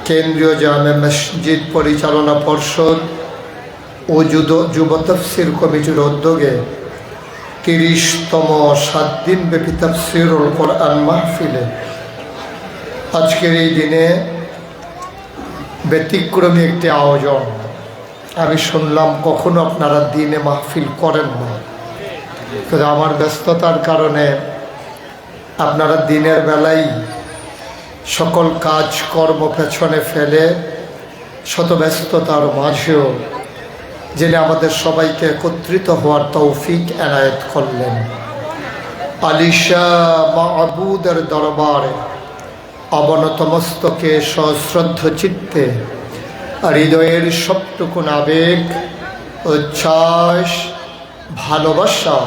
কেন্দ্রীয় জামে মসজিদ পরিচালনা পর্ষদ ও যুব তাফসীর কমিটির উদ্যোগে 30তম 7 দিনব্যাপী তাফসীরুল কোরআন মাহফিলে আজকের এই দিনে ব্যতিক্রমী একটি আয়োজন। আমি শুনলাম কখনো আপনারা দিনে মাহফিল করেন না, কিন্তু আমার ব্যস্ততার কারণে আপনারা দিনের বেলায় সকল কাজ কর্ম পেছনে ফেলে শত ব্যস্ততার মাঝেও যিনি আমাদের সবাইকে একত্রিত হওয়ার তৌফিক এনায়েত করলেন, আলিশা মাহবুদের দরবারে অবনত মস্তকে সশ্রদ্ধ চিত্তে হৃদয়ের সবটুকুন আবেগ, উচ্ছ্বাস, ভালোবাসা,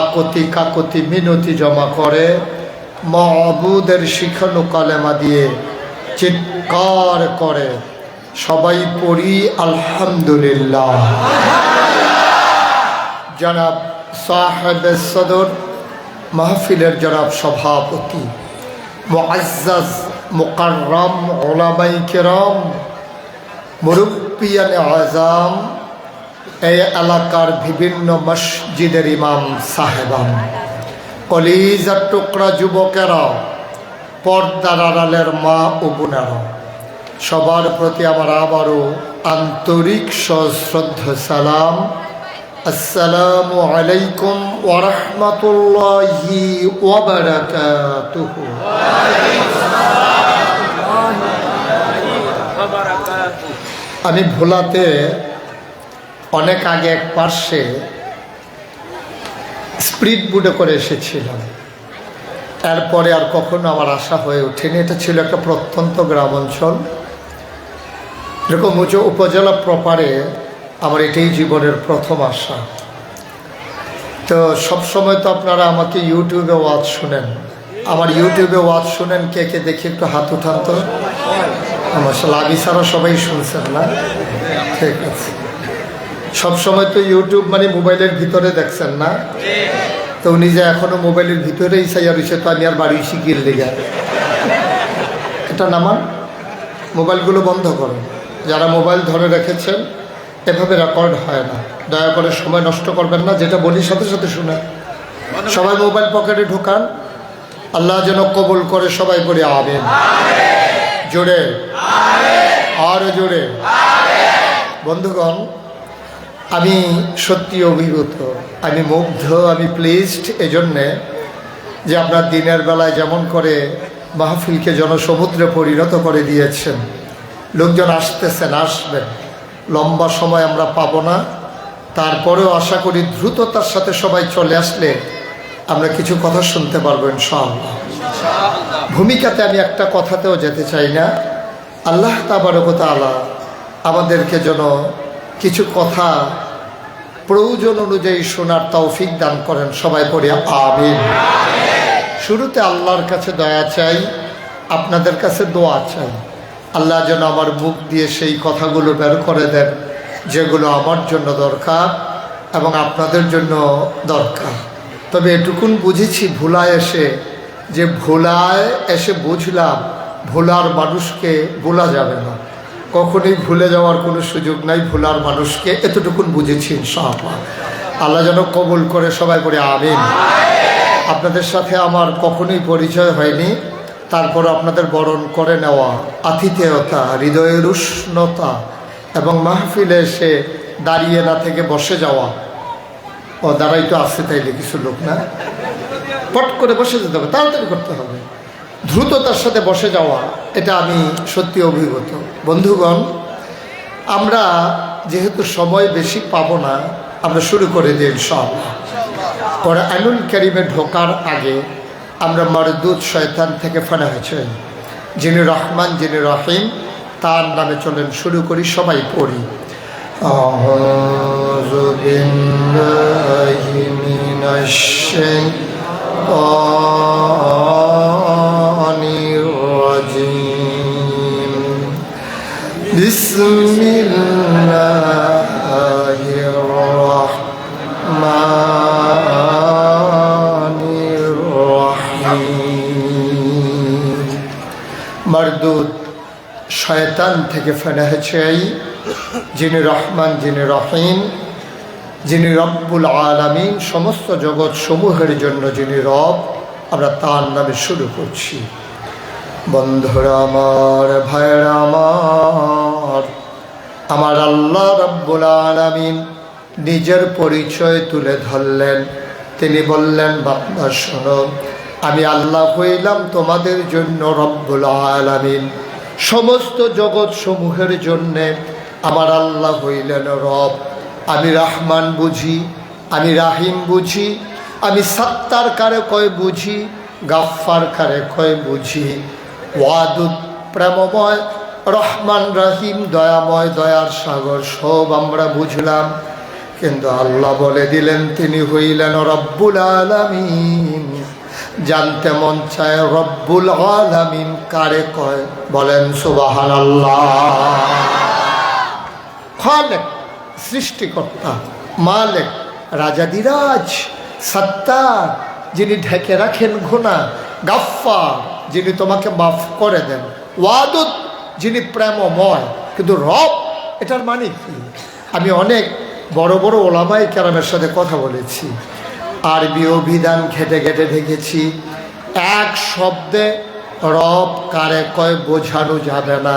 আকতি কাকতি মিনতি জমা করে মাহবুদের শিখানো কালেমা দিয়ে চিৎকার করে সবাই পড়ি আলহামদুলিল্লাহ। জনাব সাহেবে সদর মাহফিলের জনাব সভাপতি মুআজ্জাজ মুকাররম উলামায়ে কেরাম, মুরব্বিয়ান আযম, এই এলাকার বিভিন্ন মসজিদের ইমাম সাহেবান, কলিজার টুকরা যুবকেরা, পর্দার আড়ালের মা ও বোনেরা, সবার প্রতি আমার আবারও আন্তরিক সশ্রদ্ধ সালাম। আসসালামু আলাইকুম ওয়া রাহমাতুল্লাহি ওয়া বারাকাতুহু। আমি ভোলাতে অনেক আগে এক পার্শ্বে স্পিড বোটে করে এসেছিলাম, এরপরে আর কখনো আমার আশা হয়ে ওঠেনি। এটা ছিল একটা প্রত্যন্ত গ্রাম অঞ্চল, এরকম উঁচু উপজেলা প্রপারে আমার এটাই জীবনের প্রথম আশা। তো সবসময় তো আপনারা আমাকে ইউটিউবে ওয়াজ শুনেন, আমার ইউটিউবে ওয়াজ শুনেন কে কে দেখি একটু হাত উঠান তো। মাশাআল্লাহ, আমি ছাড়া সবাই শুনছেন না? ঠিক আছে। সবসময় তো ইউটিউব মানে মোবাইলের ভিতরে দেখছেন না? তো উনি যে এখনো মোবাইলের ভিতরেই চাইয়া রয়েছে, তো আমি আর বাড়ি শিখিয়ে লেগে এটা নামান। মোবাইলগুলো বন্ধ করুন, যারা মোবাইল ধরে রেখেছেন এভাবে রেকর্ড হয় না, দয়া করে সময় নষ্ট করবেন না, যেটা বলি সাথে সাথে শুনে। সবাই মোবাইল পকেটে ঢোকান, আল্লাহ যেন কবুল করে। সবাই পড়ে আমিন, জোরে আর জোরে। বন্ধুগণ, আমি সত্যি অভিভূত, আমি মুগ্ধ, আমি প্লিজড এজন্যে যে আপনার দিনের বেলায় যেমন করে মাহফিলকে জনসমুদ্রে পরিণত করে দিয়েছেন। লোকজন আসতেছেন, আসবেন, লম্বা সময় আমরা পাবো না, তারপরেও আশা করি দ্রুততার সাথে সবাই চলে আসলে আমরা কিছু কথা শুনতে পারবো ইনশাআল্লাহ। ভূমিকাতে আমি একটা কথাতেও যেতে চাই না। আল্লাহ তাবারক ওয়া তাআলা আমাদেরকে যেন কিছু কথা প্রয়োজন অনুযায়ী শোনার তৌফিক দান করেন। সবাই পড়ি আমিন। শুরুতে আল্লাহর কাছে দয়া চাই, আপনাদের কাছে দোয়া চাই। আল্লাহ যেন আমার মুখ দিয়ে সেই কথাগুলো বের করে দেন যেগুলো আমার জন্য দরকার এবং আপনাদের জন্য দরকার। তবে এটুকুন বুঝেছি ভোলায় এসে বুঝলাম ভোলার মানুষকে ভোলা যাবে না, কখনোই ভুলে যাওয়ার কোনো সুযোগ নাই ভোলার মানুষকে, এতটুকুন বুঝেছি ইনশাআল্লাহ। আল্লাহ যেন কবুল করে। সবাই করে আমিন। আপনাদের সাথে আমার কখনোই পরিচয় হয়নি, তারপর আপনাদের বরণ করে নেওয়া, আতিথেয়তা, হৃদয়ের উষ্ণতা এবং মাহফিলে এসে দাঁড়িয়ে না থেকে বসে যাওয়া। ও দাঁড়াই তো আসছে তাইলে কিছু লোক না, পট করে বসে যেতে হবে, তাড়াতাড়ি করতে হবে, দ্রুততার সাথে বসে যাওয়া, এটা আমি সত্যি অভিভূত। বন্ধুগণ, আমরা যেহেতু সময় বেশি পাবো না, আমরা শুরু করে দিই ইনশাআল্লাহ। কোরআনুল কারীমে ঢোকার আগে আমরা মারদুদ শয়তান থেকে ফানা হয়েছে, যিনি রহমান যিনি রহিম, তার নামে চলেন শুরু করি। সবাই পড়ি আউযু বিল্লাহি মিনাশ শাইতানির রাজিম। বিসমিল্লাহির রাহমানির রাহিম। মর্দু ওয়াদুদ শয়তান থেকে ফেনাহ চাই, যিনি রহমান, যিনি রহিম, যিনি রব্বুল আলামিন, সমস্ত জগৎ সমূহের জন্য যিনি রব, আমরা তার নামে শুরু করছি। বন্ধুরা আমার, ভাইরা আমার, আমার আল্লাহ রব্বুল আলামিন নিজের পরিচয় তুলে ধরলেন। তিনি বললেন, বান্দা শোনো, আমি আল্লাহ হইলাম তোমাদের জন্য রব্বুল আলামিন, সমস্ত জগৎ সমূহের জন্যে আমার আল্লাহ হইলেন রব। আমি রহমান বুঝি, আমি রাহিম বুঝি, আমি সাত্তার কারে কয় বুঝি, গাফফার কারে কয় বুঝি, ওয়াদুদ প্রেমময়, রহমান রাহিম দয়াময়, দয়ার সাগর, সব আমরা বুঝলাম। কিন্তু আল্লাহ বলে দিলেন তিনি হইলেন রব্বুল আলামিন। জানতে মন চায় রব্বুল আলামিন কারে কয়? বলেন সুবহানাল্লাহ। খালেক সৃষ্টিকর্তা, মালিক রাজাদিরাজ, সত্তার যিনি ঢেকে রাখেন গুনাহ, গাফফার যিনি তোমাকে মাফ করে দেন, ওয়াদুদ যিনি প্রেমময়। কিন্তু রব এটার মানে কি? আমি অনেক বড় বড় ওলামায়ে কেরামের সাথে কথা বলেছি, আরবি অভিধান ঘেটে ঘেটে দেখেছি, এক শব্দে রব কারে কয় বোঝানো যাবে না।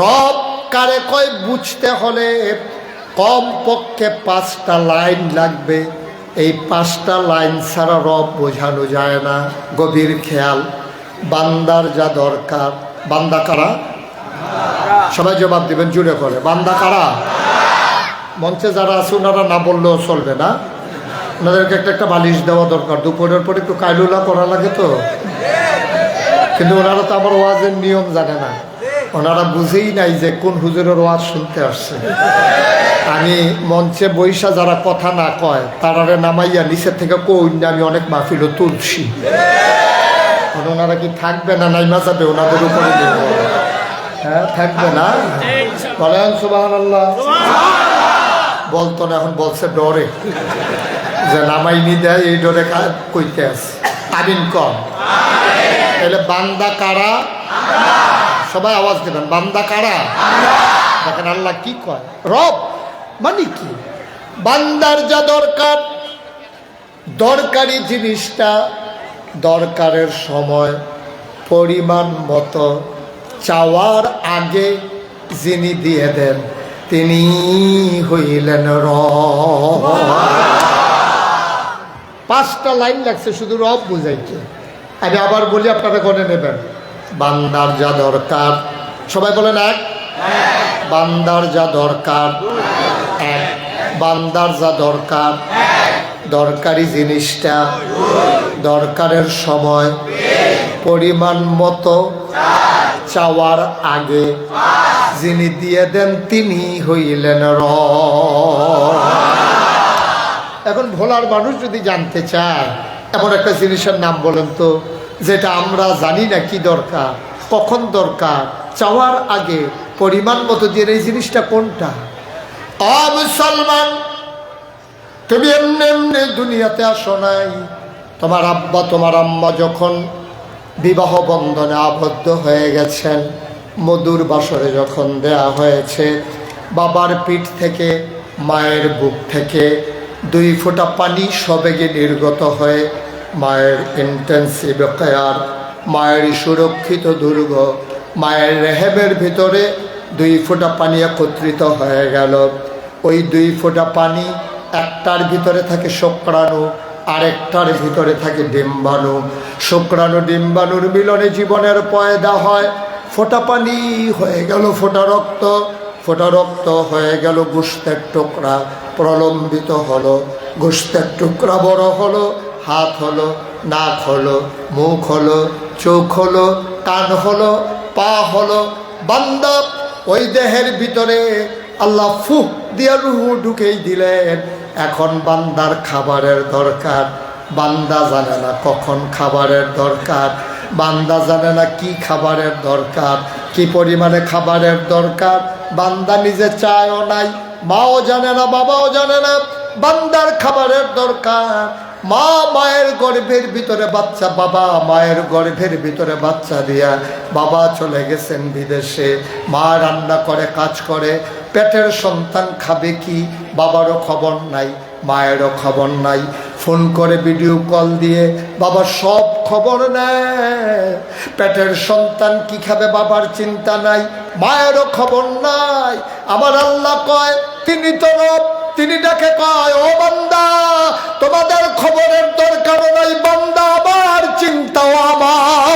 রব কারে কয় বুঝতে হলে কমপক্ষে 5টা লাইন লাগবে। এই 5টা লাইন ছাড়া রব বোঝানো যায় না। গভীর খেয়াল, বান্দার যা দরকার। বান্দা কারা? সবাই জবাব দেবেন জুড়ে করে, বান্দা কারা? মঞ্চে যারা আছে ওনারা না বললেও চলবে না, ওনাদেরকে একটা একটা বালিশ দেওয়া দরকার। দুপুরের পর একটু কাইলুলা করা লাগে তো, কিন্তু ওনারা তো আমার ওয়াজের নিয়ম জানে না, ওনারা বুঝেই নাই যে কোন হুজুরের ওয়াজ শুনতে আসছে। আমি মঞ্চে বৈশা যারা কথা না কয় তারারে নামাইয়া নিচের থেকে কইনা আমি অনেক মাহফিলও তুলছি। ওনারা কি থাকবে না নাইমা যাবে? ওনাদের উপরে হ্যাঁ থাকবে না? বলেন সুবহানাল্লাহ। বলতো না, এখন বলছে ডরে, যে নামাইনি দেয় এই ডরে কইতে আছে। আমিন কম। তাহলে বান্দা কারা? সবাই আওয়াজ দেবেন, বান্দা কারা? দেখেন আল্লাহ কি কয়, রব মানে কি? বান্দার যা দরকার, দরকারি জিনিসটা দরকারের সময় পরিমাণ মতো চাওয়ার আগে যিনি দিয়ে দেন তিনি হইলেন রব। 5টা লাইন লাগছে শুধু রব বুঝাইতে। আমি আবার বলি, আপনারা গনে নেবেন। বান্দার যা দরকার, সবাই বলেন এক। বান্দার যা দরকার এক। বান্দার যা দরকার, দরকারি জিনিসটা দরকারের সময় পরিমাণ মতো চাওয়ার আগে যিনি দিয়ে দেন তিনি হইলেন রব। এখন ভোলার মানুষ যদি জানতে চায় এমন একটা জিনিসের নাম বলেন তো, যেটা আমরা জানি না কি দরকার, কখন দরকার, চাওয়ার আগে পরিমাণ মতো দিয়ে এই জিনিসটা কোনটা? মুসলমান, তুমি এমনি এমনি দুনিয়াতে আসো নাই। তোমার আব্বা তোমার আম্মা যখন বিবাহ বন্ধনে আবদ্ধ হয়ে গেছেন, মধুর বাসরে যখন দেয়া হয়েছে, বাবার পিঠ থেকে মায়ের বুক থেকে 2 ফোঁটা পানি সবেগে নির্গত হয়ে মায়ের ইন্টেন্সিভ কেয়ার, মায়ের সুরক্ষিত দুর্গ, মায়ের রেহেমের ভিতরে 2 ফোঁটা পানি একত্রিত হয়ে গেল। ওই 2 ফোঁটা পানি, একটার ভিতরে থাকে শুক্রাণু, আরেকটার ভিতরে থাকে ডিম্বাণু। শুক্রাণু ডিম্বাণুর মিলনে জীবনের পয়দা হয়। ফোঁটা পানি হয়ে গেল ফোঁটা রক্ত, ফোঁটা রক্ত হয়ে গেল গোশতের টুকরা, প্রলম্বিত হলো, গোশতের টুকরা বড় হলো, হাত হলো, নাক হলো, মুখ হলো, চোখ হলো, কান হলো, পা হলো। বান্দা ওই দেহের ভিতরে আল্লাহ ফুহ দিয়ে রুহু ঢুকেই দিলেন। এখন বান্দার খাবারের দরকার। বান্দা জানে না কখন খাবারের দরকার, বান্দা জানে না কি খাবারের দরকার, কি পরিমাণে খাবারের দরকার। বান্দা নিজে চায়ও নাই, মাও জানে না, বাবাও জানে না বান্দার খাবারের দরকার। মা মায়ের গর্ভের ভিতরে বাচ্চা, বাবা মায়ের গর্ভের ভিতরে বাচ্চা দিয়া বাবা চলে গেছেন বিদেশে। মা রান্না করে, কাজ করে, পেটের সন্তান খাবে কি বাবারও খবর নাই, মায়েরও খবর নাই। ফোন করে ভিডিও কল দিয়ে বাবা সব খবর নেয়। পেটের সন্তান কি খাবে বাবার চিন্তা নাই, মায়েরও খবর নাই। আমার আল্লাহ কয় তিনি তো রব, তিনি ডাকে কয় ও বান্দা তোমাদের খবরের দরকার নাই, বান্দা আমার চিন্তাও আমার,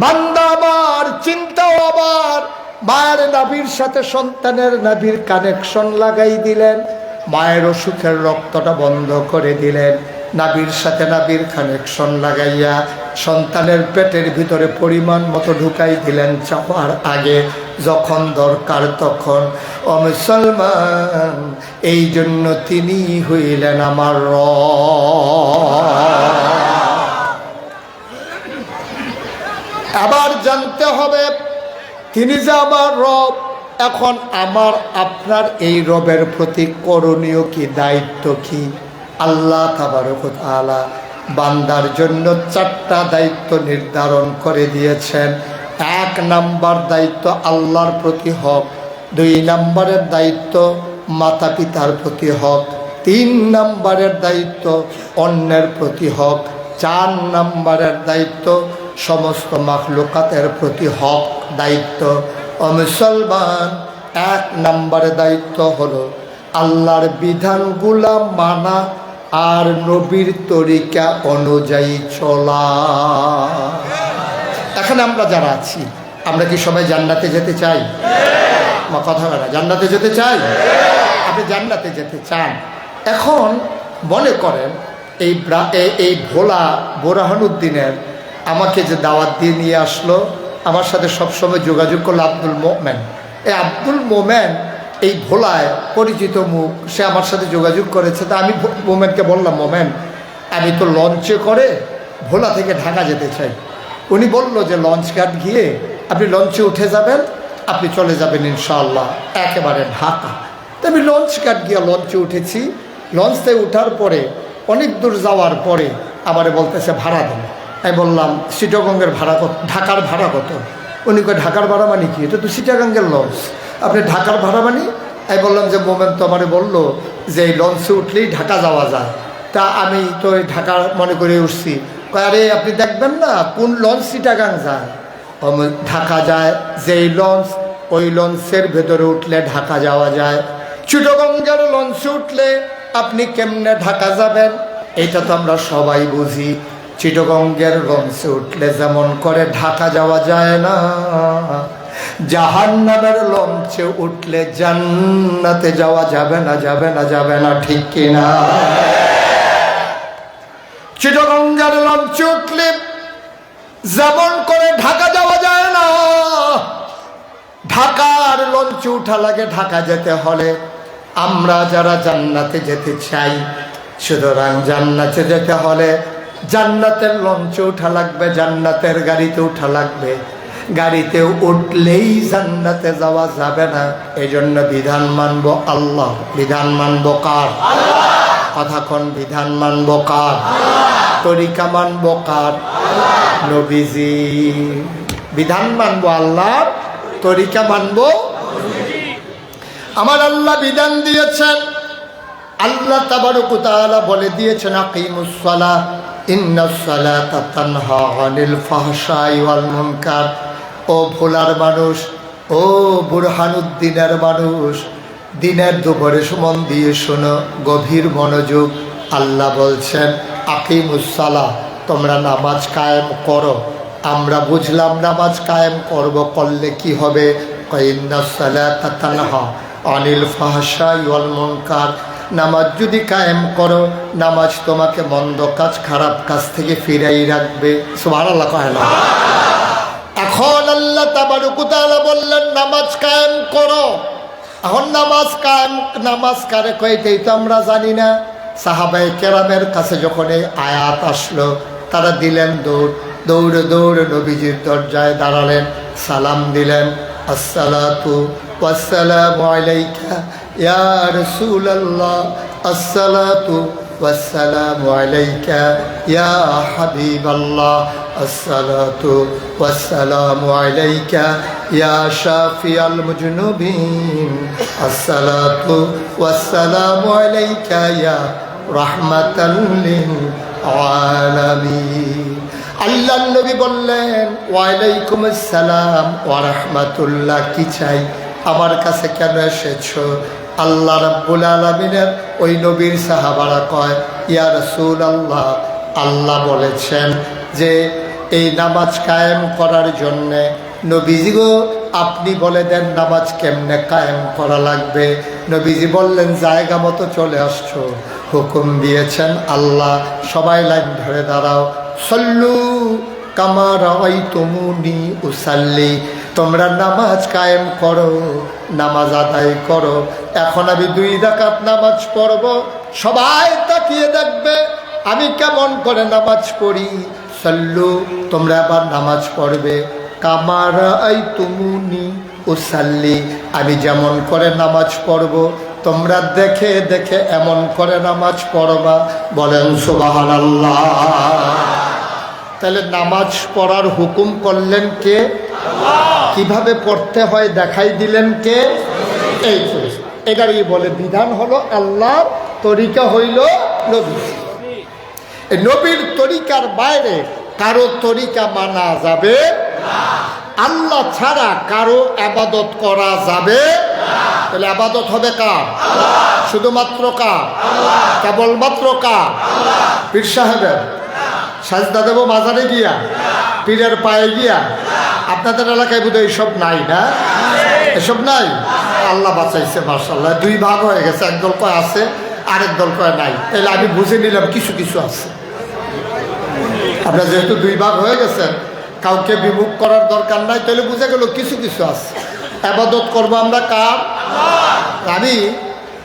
বান্দা আমার চিন্তাও আমার। মায়ের নাভির সাথে সন্তানের নাভির কানেকশন লাগাই দিলেন, মায়ের অসুখের রক্তটা বন্ধ করে দিলেন, নাভির সাথে নাভির কানেকশন লাগাইয়া সন্তানের পেটের ভিতরে পরিমাণ মতো ঢুকাই দিলেন চাপার আগে, যখন দরকার তখন। ও মুসলমান, এই জন্য তিনি হইলেন আমার রব। আবার জানতে হবে তিনি যে আমার রব। এখন আমার আপনার এই রবের প্রতি করণীয় কি, দায়িত্ব কি? আল্লাহ তাবারক ওয়া তাআলা বান্দার জন্য 4টা দায়িত্ব নির্ধারণ করে দিয়েছেন। 1 নাম্বার দায়িত্ব আল্লাহর প্রতি হক, 2 নম্বরের দায়িত্ব মাতা পিতার প্রতি হক, 3 নম্বরের দায়িত্ব অন্যের প্রতি হক, 4 নম্বরের দায়িত্ব সমস্ত মাখলুকাতের প্রতি হক দায়িত্ব। ও মুসলমান, 1 নম্বরের দায়িত্ব হলো আল্লাহর বিধানগুলা মানা আর নবীর তরিকা অনুযায়ী চলা। এখন আমরা যারা আছি, আমরা কি সবাই জান্নাতে যেতে চাই? কথা বলা, জান্নাতে যেতে চাই? আপনি জান্নাতে যেতে চান। এখন মনে করেন এই ভোলা বোরহানুদ্দিনের আমাকে যে দাওয়াত দিয়ে নিয়ে আসলো, আমার সাথে সবসময় যোগাযোগ করলো আব্দুল মোমেন। এই আব্দুল মোমেন এই ভোলায় পরিচিত মুখ, সে আমার সাথে যোগাযোগ করেছে। তা আমি মোমেনকে বললাম, মোমেন আমি তো লঞ্চে করে ভোলা থেকে ঢাকা যেতে চাই। উনি বলল যে লঞ্চ ঘাট গিয়ে আপনি লঞ্চে উঠে যাবেন, আপনি চলে যাবেন ইনশাআল্লাহ একেবারে ঢাকা। তো আমি লঞ্চ ঘাট গিয়ে লঞ্চে উঠেছি। লঞ্চ থেকে উঠার পরে অনেক দূর যাওয়ার পরে আমারে বলতেছে ভাড়া দেন। আমি বললাম চিটাগংয়ের ভাড়া কত, ঢাকার ভাড়া কত? উনি কয় ঢাকার ভাড়া মানে কি, এটা তো চিটাগংয়ের লঞ্চ, আপনি ঢাকার ভাড়া মানে? আমি বললাম যে মোমেন তো আমারে বললো যে এই লঞ্চে উঠলেই ঢাকা যাওয়া যায়। তা আমি তো এই ঢাকা মনে করে উঠছি। কয় আরে আপনি দেখবেন না কোন লঞ্চ চিটাগাং যায়? ঢাকা যায় যেই লঞ্চ, ওই লঞ্চের ভেতরে উঠলে ঢাকা যাওয়া যায়। চিটাগংয়ের লঞ্চে উঠলে আপনি কেমনে ঢাকা যাবেন? এটা তো আমরা সবাই বুঝি। চিটাগংয়ের লঞ্চে উঠলে যেমন করে ঢাকা যাওয়া যায় না, জাহান্নামের লঞ্চে উঠলে জান্নাতে যাওয়া যাবে না, যাবে না, যাবে না, ঠিক কিনা? চিটাগংয়ের লঞ্চে উঠলে যেমন করে ঢাকা যাওয়া যায় না, ঢাকার লঞ্চে উঠা লাগে ঢাকা যেতে হলে। আমরা যারা জান্নাতে যেতে চাই, সুতরাং জান্নাতে যেতে হলে জান্নাতের লঞ্চে উঠা লাগবে, জান্নাতের গাড়িতে উঠা লাগবে। গাড়িতে উঠলেই জান্নাতে যাওয়া যাবে না। এই জন্য বিধান মানব আল্লাহ। বিধান মানব কার? কথা কোন? বিধান মানব কার? তরিকা মানব কার? নবীজি। বিধান মানব আল্লাহর, তরিকা মানব। আমার আল্লাহ বিধান দিয়েছেন, আল্লাহ তাবারক ওয়া তাআলা বলে দিয়েছেন আকিমুস সালাহ ইন্নাস সালাতা তানহা আনিল ফাহশাই ওয়াল মুনকার। ও ভোলার মানুষ, ও বুরহানুদ্দিনের মানুষ, দিনের দুপুরে মন দিয়ে শোনো, গভীর মনোযোগ। আল্লাহ বলছেন আকিমুস সালাহ, তোমরা নামাজ কায়েম করো। আমরা বুঝলাম নামাজ কায়েম করব, করলে কি হবে? ইন্নাস সালাতা তানহা আনিল ফাহশাই ওয়াল মুনকার। নামাজ যদি কায়েম করো, নামাজ তোমাকে মন্দ কাজ, খারাপ কাজ থেকে ফিরাই রাখবে। সুবহানাল্লাহ কয় না? এখন আল্লাহ তাবারক ওয়া তাআলা বললেন নামাজ কায়েম করো। এখন নামাজ কারে কইতেই তো আমরা জানি না। সাহাবায়ে কেরামের কাছে যখন এই আয়াত আসলো, তারা দিলেন দৌড়, দৌড়ে দৌড়ে নবীজির দরজায় দাঁড়ালেন, সালাম দিলেন, আসসালাতু ওয়াসসালামু আলাইকা ইয়া রাসূলুল্লাহ। আসসালাতু ওয়াসসালামু আলাইকা ইয়া হাবিবাল্লাহ, আসসালাতু ওয়াসসালামু আলাইকা ইয়া শাফিয়াল মুজনুবিন, আসসালাতু ওয়াসসালামু আলাইকা ইয়া রাহমাতাল লিল আলামিন। আল্লাহর নবী বললেন, ওয়ালাইকুম আসসালাম ওয়া রাহমাতুল্লাহ, কি চাই, আমার কাছে কেন এসেছো? আল্লাহ রাব্বুল আলামিনের ওই নবীর সাহাবারা কয়, ইয়া রাসূলুল্লাহ, আল্লাহ বলেছেন যে এই নামাজ কায়েম করার জন্যে, নবীজি গো আপনি বলে দেন নামাজ কেমনে কায়েম করা লাগবে। নবীজি বললেন, জায়গা মতো চলে আসছো, হুকুম দিয়েছেন আল্লাহ, সবাই লাইন ধরে দাঁড়াও, সল্লু কামা রাআইতুমুনি উসাল্লি, তোমরা নামাজ কায়েম করো, নামাজ আদায় করো। এখন আমি 2 রাকাত নামাজ পড়ব, সবাই তাকিয়ে দেখবে আমি কেমন করে নামাজ পড়ি। সল্লু, তোমরা আবার নামাজ পড়বে কামা রাআইতুমুনি উসাল্লি, আমি যেমন করে নামাজ পড়ব তোমরা দেখে দেখে এমন করে নামাজ পড়বা। বলেন সুবহানাল্লাহ। তাহলে নামাজ পড়ার হুকুম করলেন কে? কিভাবে পড়তে হয় দেখাই দিলেন কে? এই এটারই বলে বিধান হলো আল্লাহর, তরিকা হইল নবী। এই নবীর তরিকার বাইরে কারো তরিকা মানা যাবে না। আল্লাহ ছাড়া কারো ইবাদত করা যাবে না। তাহলে ইবাদত হবে কার? শুধুমাত্র কার? কেবলমাত্র কার? পীর সাহেবের? সাজদা দেব মাজারে গিয়া? পীরের পায়ে গিয়া? আপনাদের এলাকায় বোধহয় এইসব নাই না? এসব নাই? আল্লাহ বাঁচাইছে, মাশাআল্লাহ। 2 ভাগ হয়ে গেছে, একদল কয় আছে, আরেক দল কয় নাই। তাহলে আমি বুঝে নিলাম কিছু কিছু আছে। আপনার যেহেতু 2 ভাগ হয়ে গেছেন, কাউকে বিমুখ করার দরকার নাই, তাহলে বুঝে গেল কিছু কিছু আছে। ইবাদত করবো আমরা কার? আমি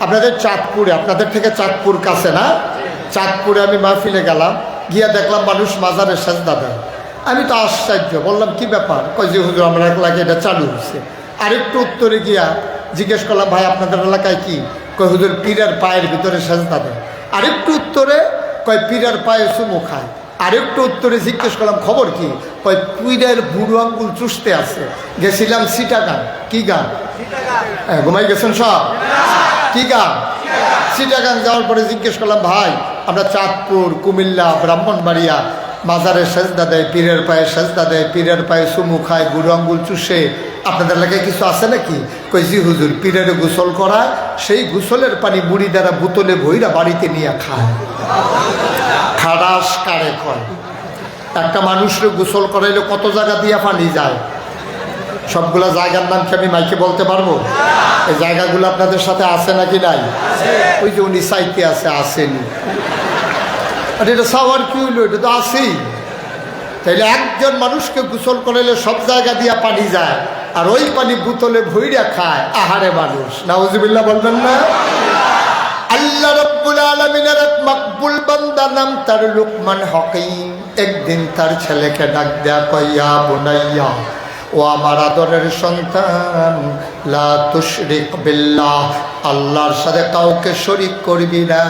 আপনাদের চাঁদপুরে, আপনাদের থেকে চাঁদপুর কাছে না, চাঁদপুরে আমি মাহফিলে গেলাম, গিয়া দেখলাম মানুষ মাজারে সাজদা দেয়। আমি তো আশ্চর্য, বললাম কি ব্যাপার? কয় যে হুজুর আমার এলাকায় এটা চালু হয়েছে। আরেকটু উত্তরে গিয়া জিজ্ঞেস করলাম, ভাই আপনাদের এলাকায় কি? কয় হুজুর পীরের পায়ের ভিতরে সাজদা দেয়। আরেকটু উত্তরে কয় পীরের পায়ে চুমু খায়। আরেকটু উত্তরে জিজ্ঞেস করলাম খবর কি? কয় পীরের বুড়ো আঙ্গুল চুষতে আছে। গেছিলাম চিটাগাং। কি গান? ঘুমাই গেছেন সব? কি গান? চিটাগাং যাওয়ার পরে জিজ্ঞেস করলাম, ভাই আমরা চাঁদপুর, কুমিল্লা, ব্রাহ্মণবাড়িয়া মাজারে সাজদা দেয়, পীরের পায়ে সাজদা দেয়, পীরের পায়ে চুমু খায়, বুড়ো আঙ্গুল চুষে, আপনাদের এলাকায় কিছু আছে নাকি? কই জি হুজুর, পীরের গোসল করায়, সেই গোসলের পানি বুড়ি দ্বারা বোতলে ভইরা বাড়িতে নিয়ে খায়। খারাস কারে কয়? একটা মানুষের গোসল করাইলে কত জায়গা দিয়া পানি যায়? সবগুলা জায়গার নাম কি আমি মাইকে বলতে পারবো? এই জায়গাগুলো আপনাদের সাথে আছে নাকি নাই? ওই যে উনি চাইতে আছে, আসেনি। আর এটা সাওয়ার কি হইলো? এটা তো আসেই। তাইলে একজন মানুষকে গোসল করাইলে সব জায়গা দিয়া পানি যায়, আর ওই পানি বোতলে ভইরা খায়। আহারে মানুষ, নাউজুবিল্লাহ বলবেন না? আল্লাহ রাব্বুল আলামিনের এক মকবুল বান্দা, নাম তার লুকমান হাকিম, একদিন তার ছেলেকে ডাক দেয়া, কয় ইয়া বুনাইয়া, ও আমার আদরের সন্তান, লা তুশরিক বিল্লাহ, আল্লাহর সাথে কাউকে শরীক করবি না।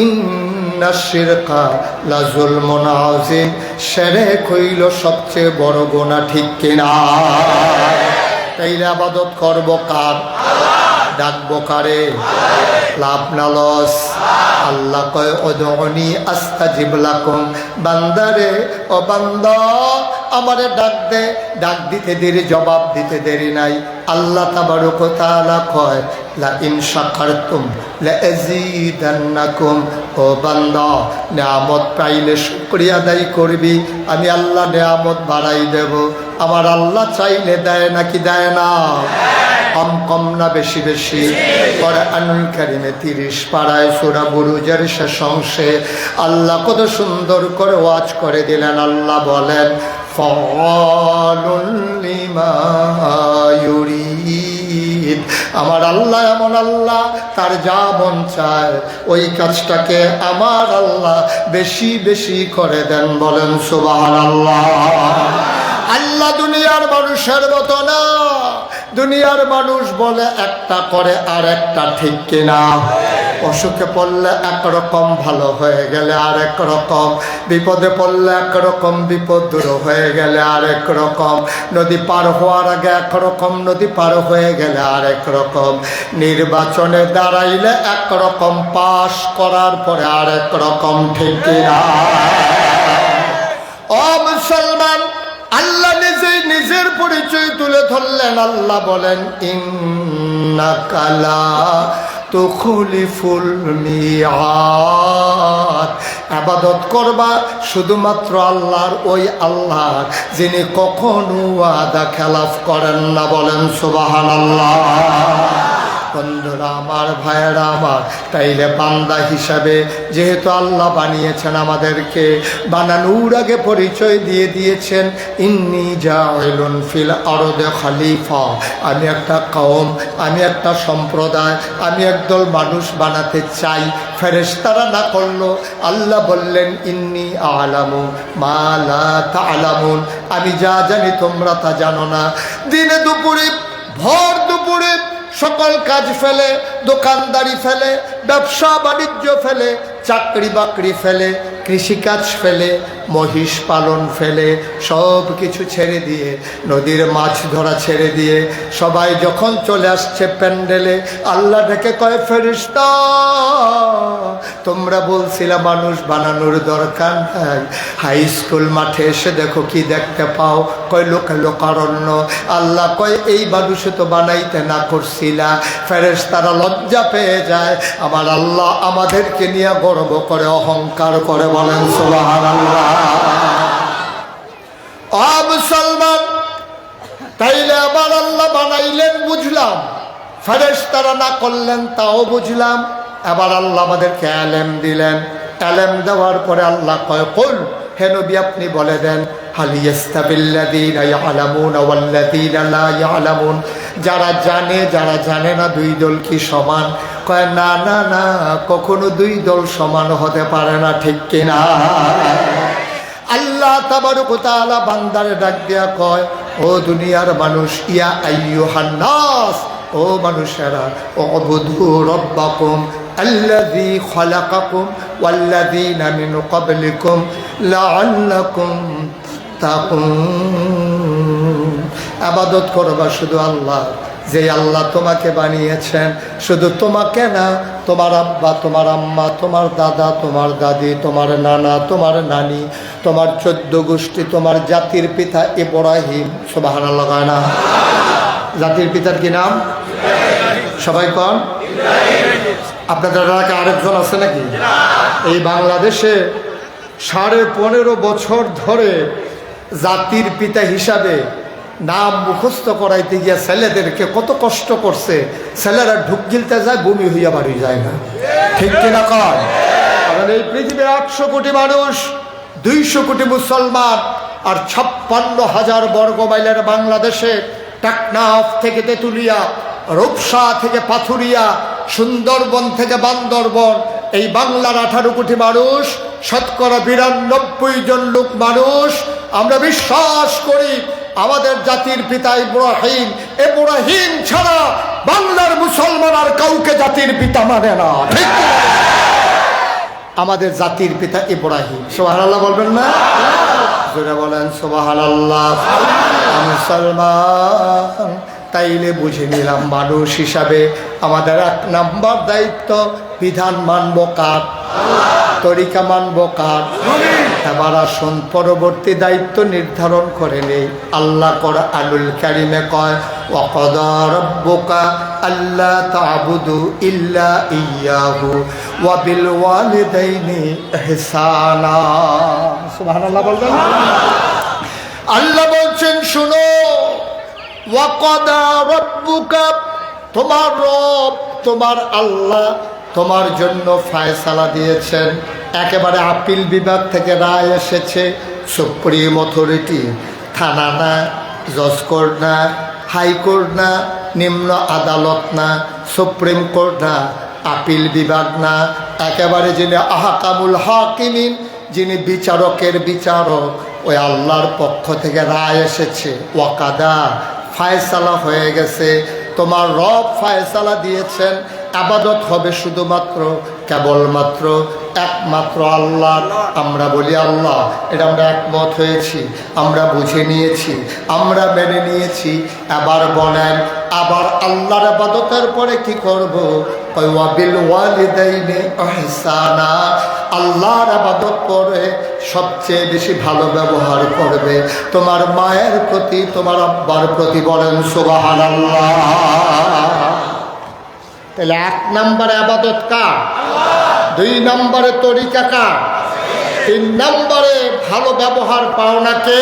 ইন্নাশ শিরকা লা যুলমুন আযীম, শিরক হইল সবচেয়ে বড় গুনাহ, ঠিক কিনা? তাইলে ইবাদত করব কার? ডাকবো কারে? লাভ না লস? আল্লাহ কয় উদউনি আস্তাজিব লাকুম, বান্দারে ও বান্দা আমারে ডাক দে, ডাক দিতে দেরি, জবাব দিতে দেরি নাই। আল্লাহ তাবারক ওয়া তাআলা কয় লা ইন শাকারতুম লা আযীদান্নাকুম, ও বান্দা নিয়ামত পাইলে শুকরিয়া আদায় করবি, আমি আল্লাহ নিয়ামত বাড়াই দেব। আমার আল্লাহ চাইলে দেয় নাকি দেয় না? কম কম না বেশি বেশি? কোরআনুল কারীমে 30 পারায় সূরা বুরুজের শেষ অংশে আল্লাহ কত সুন্দর করে ওয়াজ করে দিলেন। আল্লাহ বলেন, ফাআলুল লিমা ইউরিদ, আমার আল্লাহ এমন আল্লাহ, তার যা মন চায় ওই কাজটাকে আমার আল্লাহ বেশি বেশি করে দেন। বলেন সুবহানাল্লাহ। আল্লাহ দুনিয়ার মানুষের মতো না। দুনিয়ার মানুষ বলে একটা করে আর একটা, ঠিক কিনা? অসুখে পড়লে একরকম, ভালো হয়ে গেলে আরেক রকম, বিপদে পড়লে একরকম, বিপদ দূর হয়ে গেলে আরেক রকম, নদী পার হওয়ার আগে একরকম, নদী পার হয়ে গেলে আরেক রকম, নির্বাচনে দাঁড়াইলে একরকম, পাশ করার পরে আরেক রকম। ঠিক কিনা? ও মুসলমান, আল্লাহ নিজেই নিজের পরিচয় তুলে ধরলেন। আল্লাহ বলেন, ইন্নাকা লা তুখলিফুল মিআদ। ইবাদত করবা শুধুমাত্র আল্লাহর, ওই আল্লাহর যিনি কখনো ওয়াদা খেলাফ করেন না। বলেন সুবহানাল্লাহ। বন্ধুরা আমার, ভাইয়েরা আমার, তাইলে বান্দা হিসাবে যেহেতু আল্লাহ বানিয়েছেন আমাদেরকে, বানানোর আগে পরিচয় দিয়ে দিয়েছেন, ইন্নী জাইলুন ফিল আরদে খলিফা। আমি একটা কওম, আমি একটা সম্প্রদায়, আমি একদল মানুষ বানাতে চাই। ফেরেশতারা না করলো, আল্লাহ বললেন, ইন্নী আ'লামু মা লা তা'লামুন। আমি যা জানি তোমরা তা জানো না। দিনে দুপুরে, ভর দুপুরে সকল কাজ ফেলে, দোকানদারি ফেলে, ব্যবসা বাণিজ্য ফেলে, চাকরি বাকরি ফেলে, কৃষিকাজ ফেলে, মহিষ পালন ফেলে, সব কিছু ছেড়ে দিয়ে, নদীর মাছ ধরা ছেড়ে দিয়ে সবাই যখন চলে আসছে প্যান্ডেলে, আল্লাহ ডেকে কয়, ফেরেশতা তোমরা বলছিলা মানুষ বানানোর দরকার নাই, হাই স্কুল মাঠে এসে দেখো কি দেখতে পাও? কয় লোকারণ্য। আল্লাহ কয়, এই মানুষে তো বানাইতে না করছিলা। ফেরেশতারা লজ্জা পেয়ে যায়। আমার আল্লাহ আমাদেরকে নিয়ে গর্ব করে, অহংকার করে। বলেন সুবহানাল্লাহ। ও মুসলমান, তাইলে আবার আল্লাহ বানাইলেন বুঝলাম, ফেরেশতারা না করলেন তাও বুঝলাম। আবার আল্লাহ আমাদেরকে এলেম দিলেন। এলেম দেওয়ার পরে আল্লাহ কয়, কুল, হে নবী আপনি বলে দেন, হাল ইয়াস্তাবিল্লাযীনা ইয়ালামুনা ওয়াল্লাযীনা লা ইয়ালামুন। যারা জানে, যারা জানে না, দুই দল কি সমান? কয়, না না না, কখনো দুই দল সমান হতে পারে না। ঠিক কিনা? আল্লাহ তাবারক ওয়া তাআলা বান্দারে ডাক দিয়া কয়, ও দুনিয়ার মানুষ, ইয়া আইয়ুহান নাস, ও মানুষেরা, উবুদু রাব্বাকুম আল্লাযী খালাকাকুম ওয়াল্লাযীনা মিন ক্বাবলিকুম লাআল্লাকুম তাকুন। ইবাদত করবা শুধু আল্লাহ, যে আল্লাহ তোমাকে বানিয়েছেন। শুধু তোমাকে না, তোমার আব্বা, তোমার আম্মা, তোমার দাদা, তোমার দাদি, তোমার নানা, তোমার নানি, তোমার 14 গোষ্ঠী, তোমার জাতির পিতা ইব্রাহিম। সুবহানাল্লাহ। না, জাতির পিতার কি নাম? সবাই কন। আপনাদের এলাকায় আরেকজন আছে নাকি? এই বাংলাদেশে 15.5 বছর ধরে জাতির পিতা হিসাবে নাম মুখস্থ করাইতে গিয়া ছেলেদেরকে কত কষ্ট করছে। ছেলেরা ঢুক গিলতে যায়, বমি হইয়া বাড়ি যায় না। ঠিক কিনা কর? কারণ এই পৃথিবীর 800 কোটি মানুষ, 200 কোটি মুসলমান, আর 56,000 বর্গ মাইলের বাংলাদেশে, টেকনাফ থেকে তেঁতুলিয়া, রূপসা থেকে পাথুরিয়া, সুন্দরবন থেকে বান্দরবন, এই বাংলার 18 কোটি মানুষ, শতকরা 92 জন লোক মানুষ। আমরা বিশ্বাস করি আমাদের জাতির পিতা ইব্রাহিম। ইব্রাহিম ছাড়া বাংলার মুসলমান আর কাউকে জাতির পিতা মানে না। ঠিক আমাদের জাতির পিতা ইব্রাহিম। সুবহানাল্লাহ বলবেন না? জোরে বলেন সুবহানাল্লাহ। মুসলমান, তাইলে বুঝে নিলাম মানুষ হিসাবে আমাদের 1 নাম্বার দায়িত্ব, বিধান মানব কার? তরিকা মানব কার? এবার আসুন পরবর্তী দায়িত্ব নির্ধারণ করে নেই। আল্লাহ কোরআনুল কারীমে কয়, ওয়াকাদা রাব্বুকা আল্লা তা'বুদু ইল্লা ইয়্যাহু ওয়া বিল ওয়ালিদাইনি ইহসানা। সুবহানাল্লাহ বলবেন। আল্লাহ বলছেন, শুনো, ওয়াকাদা রাব্বুকা, তোমার রব, তোমার আল্লাহ তোমার জন্য ফয়সালা দিয়েছেন। একেবারে আপিল বিভাগ থেকে রায় এসেছে। সুপ্রিম অথরিটি, থানা না, জজ কোর্ট না, হাইকোর্ট না, নিম্ন আদালত না, সুপ্রিম কোর্ট না, আপিল বিভাগ না, একেবারে যিনি আহকামুল হাকিমিন, যিনি বিচারকের বিচারক, ওই আল্লাহর পক্ষ থেকে রায় এসেছে। ওয়াকাদা, ফায়সালা হয়ে গেছে। তোমার রব ফায়সালা দিয়েছেন। আবাদত হবে শুধুমাত্র কেবলমাত্র একমাত্র আল্লাহ। আমরা বলি আল্লাহ, এটা আমরা একমত হয়েছি, আমরা বুঝে নিয়েছি, আমরা মেনে নিয়েছি। আবার বলেন, আবার আল্লাহর ইবাদতের পরে কি করব? ওয়া বিল ওয়ালিদাইনি ইহসানা, আল্লাহর ইবাদত করে সবচেয়ে বেশি ভালো ব্যবহার করবে তোমার মায়ের প্রতি, তোমার আব্বার প্রতি। বলেন সুবহানাল্লাহ। তাহলে 1 নম্বরে ইবাদত কার? 2 নম্বরে তরিকা কার? 3 নম্বরে ভালো ব্যবহার পাওনাকে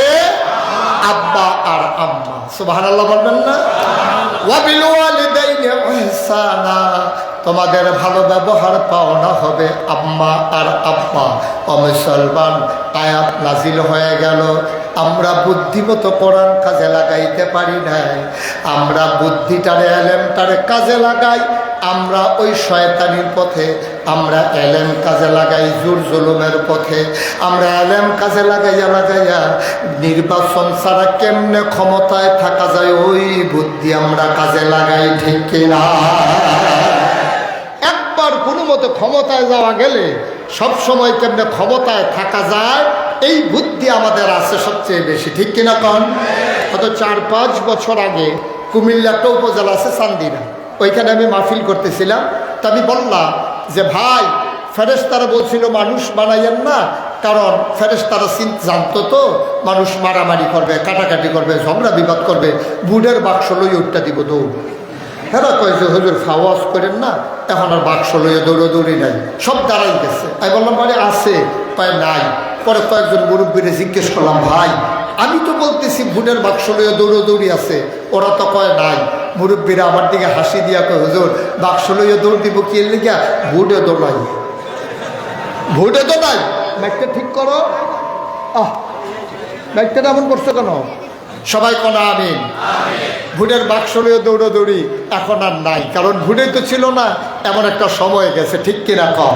আব্বা আর আম্মা। সুবহানাল্লাহ বলবেন না? ওয়া বিল ওয়ালিদাইনি ইহসানা, তোমাদের ভালো ব্যবহার পাওনা হবে আম্মা আর আব্বা। ও মুসলমান, আয়াত নাজিল হয়ে গেল, আমরা বুদ্ধিমতো কোরআন কাজে লাগাইতে পারি নাই। আমরা বুদ্ধিটারে এলেমটারে কাজে লাগাই, আমরা ওই শয়তানির পথে, আমরা এলেম কাজে লাগাই জোর জুলুমের পথে। আমরা এলেম কাজে লাগাইয়া নির্বাচন ছাড়া কেমনে ক্ষমতায় থাকা যায় ওই বুদ্ধি আমরা কাজে লাগাই, ঠিক কিনা? একবার কোনো মতো ক্ষমতায় যাওয়া গেলে সব সময় কেমনে ক্ষমতায় থাকা যায় এই বুদ্ধি আমাদের আছে সবচেয়ে বেশি, ঠিক কিনা কন? গত 4-5 বছর আগে কুমিল্লা একটা উপজেলা আছে চান্দিনা, ওইখানে আমি মাহফিল করতেছিলাম। তা আমি বললাম যে ভাই, ফেরেশতারা বলছিল মানুষ বানাইয়েন না, কারণ ফেরেশতারা জানতো তো মানুষ মারামারি করবে, কাটাকাটি করবে, ঝগড়া বিবাদ করবে, বুড়ের বাক্স লই উঠটা দিব দৌড়। হ্যাঁ কয় যে হুজুর ফাওয়াজ করেন না, এখন আর বাক্স লইয়ে দৌড়োদৌড়ি নাই, সব দাঁড়াই গেছে। আমি বললাম মানে আছে, পায় নাই। পরে কয়েকজন মুরব্বীরে জিজ্ঞেস করলাম, ভাই আমি তো বলতেছি ভোটের বাক্স লইয়ে দৌড়োদৌড়ি আছে, ওরা তো কয় নাই। মুরব্বীরা আমার দিকে হাসি দিয়া কয়, হুজুর বাক্স লইয়ে দৌড় দিব কি লিখা? ভোটে দৌড়াই, ভোটে তো নাই। ব্যাগটা ঠিক করো। ব্যাগটা এমন করছো কেন? সবাই কোন আমিন। ভোটের বাক্স লইয়ে দৌড়োদৌড়ি এখন আর নাই, কারণ ভোটে তো ছিল না, এমন একটা সময় গেছে, ঠিক কিনা কম?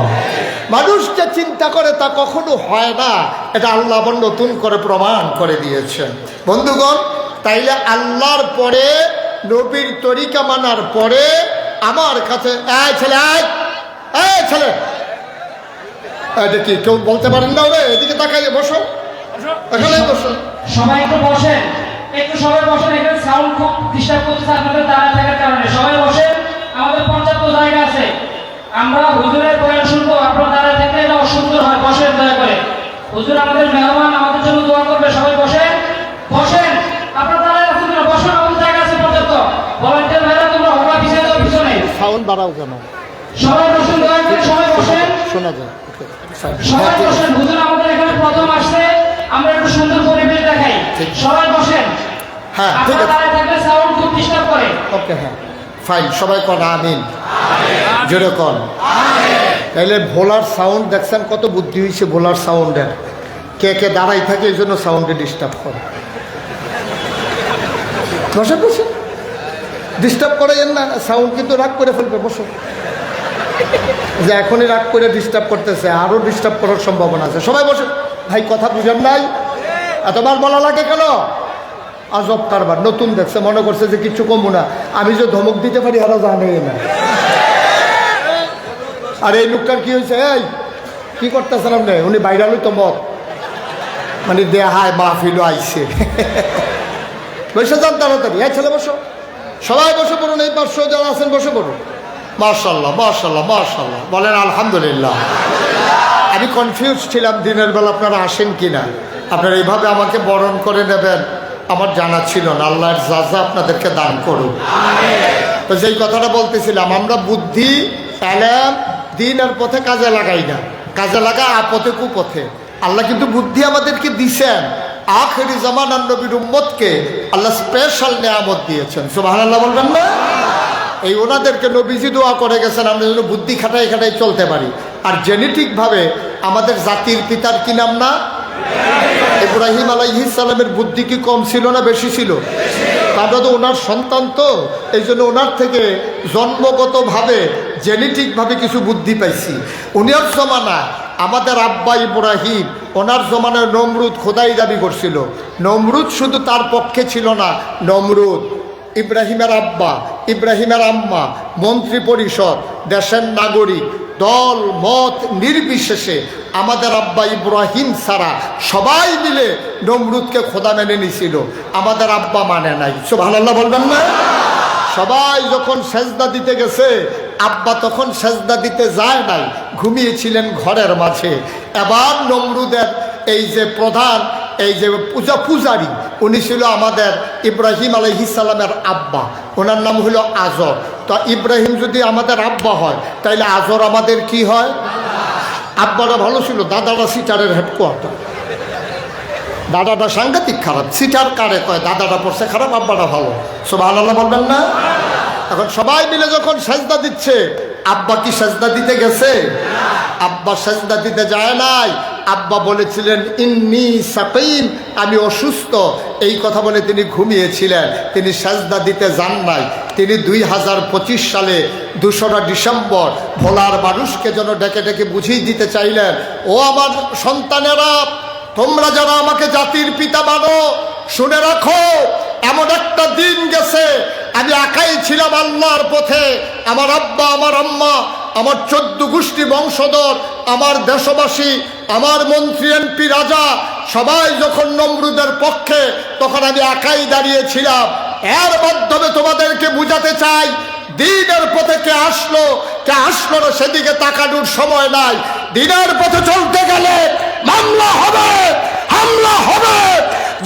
মানুষকে চিন্তা করে তা কখনো হয় না, এটা আল্লাহ নতুন করে প্রমাণ করে দিয়েছেন। বন্ধুগণ, তাইলে আল্লাহর পরে, নবীর তরিকা মানার পরে আমার কাছে ছেলে এটা কি কেউ বলতে পারেন না? ওরে এদিকে তাকাইয়ে বসো, এখানে বসো, সবাই একটু বসেন, একটু সবাই বসেন। এখানে সাউন্ড খুব ডিস্টার্ব করতেছে আপনাদের দাঁড়ায় থাকার কারণে। সবাই বসেন, আমাদের পর্যাপ্ত জায়গা আছে। আমরা হুজুরের বয়ান শুনবো, আপনারা দাঁড়ায় থাকলে এটা অসুন্দর হয়। বসেন দয়া করে, হুজুর আমাদের মেহমান, আমাদের জন্য দোয়া করবে। সবাই বসেন, বসেন। আপনারা দাঁড়ায় আছেন না? বসেন, আমাদের জায়গা আছে পর্যাপ্ত। ভলান্টিয়ার ভাইরা তোমরা হবা পিছিয়ে যাও, পিছনে। সাউন্ড বাড়াও কেন? সবাই বসেন দয়া করে, সবাই বসেন, শোনা যায়। সবাই বসেন। হুজুর আমাদের এখানে প্রথম আসছে, আমরা একটু সুন্দর পরিবেশ দেখাই। সবাই বসেন। হ্যাঁ ঠিক আছে, দাঁড়ায় থাকলে সাউন্ড খুব ডিস্টার্ব করে। ওকে, হ্যাঁ ফাইন। সবাই কন আমিন, জোরে কন। তাইলে ভোলার সাউন্ড দেখছেন কত বুদ্ধি হয়েছে ভোলার সাউন্ডের। কে কে দাঁড়াই থাকে এই জন্য সাউন্ডে ডিস্টার্ব করে। বসে বসে ডিস্টার্ব করে না, সাউন্ড কিন্তু রাগ করে ফেলবে। বসো, যে এখনই রাগ করে ডিস্টার্ব করতেছে, আরও ডিস্টার্ব করার সম্ভাবনা আছে। সবাই বসে। ভাই কথা বুঝেন নাই? এতবার বলা লাগে কেন? আজব কারবার, নতুন দেখছে, মনে করছে যে কিছু কমবো না। আমি যে ধমক দিতে পারি আরো জানে না। আর এই লোকটার কি হয়েছে? এই কি করতেছেন আপনি? উনি বাইরালই তো মত, মানে দেহায় মাহফিল আইছে। বসে যান তাড়াতাড়ি। এই ছেলে বসো, সবাই বসে পড়ুন। এই পার্শ্ব যারা আছেন বসে পড়ুন। মাশাল্লাহ মাশাল্লাহ মাশাল্লাহ, বলেন আলহামদুলিল্লাহ। আমি কনফিউজ ছিলাম দিনের বেলা আপনারা আসেন কিনা। আপনারা এইভাবে আমাকে বরণ করে নেবেন আমার জানা ছিল না। আল্লাহর জাযা আপনাদেরকে দান করুন। তো যেই কথাটা বলতেছিলাম, আমরা বুদ্ধি এলেম দিনের পথে কাজে লাগাই না, কাজে লাগা আপথে কুপথে। আল্লাহ কিন্তু বুদ্ধি আমাদেরকে দিছেন। আখেরি জামানার নবীর উম্মতকে আল্লাহ স্পেশাল নেয়ামত দিয়েছেন। সুবহানাল্লাহ বলবেন না? এই ওনাদেরকে নবীজি দোয়া করে গেছেন আমরা যেন বুদ্ধি খাটাই খাটাই চলতে পারি। আর জেনেটিকভাবে আমাদের জাতির পিতার কি নাম না? ইব্রাহিম আলাইহিস সালামের বুদ্ধি কি কম ছিল না বেশি ছিল? আমরা তো ওনার সন্তান, তো এই জন্য ওনার থেকে জন্মগতভাবে জেনেটিকভাবে কিছু বুদ্ধি পাইছি। উনার জমানা আমাদের আব্বা ইব্রাহিম, ওনার জমানায় নমরুদ খোদাই দাবি করছিল। নমরুদ শুধু তার পক্ষে ছিল না, নমরুদ ইব্রাহিমের আব্বা ইব্রাহিমের আম্মা, মন্ত্রী পরিষদ, দেশের নাগরিক, দল মত নির্বিশেষে আমাদের আব্বা ইব্রাহিম ছাড়া সবাই মিলে নমরুদকে খোদা মেনে নিছিল, আমাদের আব্বা মানে নাই। সুবহানাল্লাহ বলবেন না? সবাই যখন সেজদা দিতে গেছে, আব্বা তখন সেজদা দিতে যায় নাই, ঘুমিয়েছিলেন ঘরের মাঝে। এবার নমরুদের এই যে প্রধান, এই যে পূজারী, উনি ছিল আমাদের ইব্রাহিম আলাইহিস সালামের আব্বা, ওনার নাম হলো আজর। তো ইব্রাহিম যদি আমাদের আব্বা হয়, তাইলে আজর আমাদের কি হয়? আব্বাটা ভালো ছিল, দাদাটা সিটারের হেডকোয়ার্টার। দাদাটা সাংঘাতিক খারাপ, সিটার কারে কয়, দাদাটা পড়ছে খারাপ, আব্বাটা ভালো। সুবহানাল্লাহ বলবেন না? এখন সবাই মিলে যখন সেজদা দিচ্ছে, আব্বা কি সেজদা দিতে গেছে? আব্বা সেজদা দিতে যায় নাই। আব্বা বলেছিলেন ইন্নী সাকিম, আমি অসুস্থ, এই কথা বলে তিনি ঘুমিয়েছিলেন, তিনি সেজদা দিতে যান নাই। তিনি 2025 সালে 2রা ডিসেম্বর ভোলার মানুষকে যেন ডেকে ডেকে বুঝিয়ে দিতে চাইলেন, ও আমার সন্তানেরা, তোমরা যারা আমাকে জাতির পিতা মানো, শুনে রাখো, এমন একটা দিন গেছে আমি একাই ছিলাম আল্লাহর পথে। আমার আব্বা, আমার আম্মা, আমার 14 গোষ্ঠী বংশধর, আমার দেশবাসী, আমার মন্ত্রী, এমপি, রাজা সবাই যখন নমরুদের পক্ষে, তখন আমি একাই দাঁড়িয়েছিলাম। এর মাধ্যমে তোমাদেরকে বুঝাতে চাই, দিনের পথে কে আসলো না সেদিকে তাকানোর সময় নাই। দিনের পথে চলতে গেলে মামলা হবে, হামলা হবে,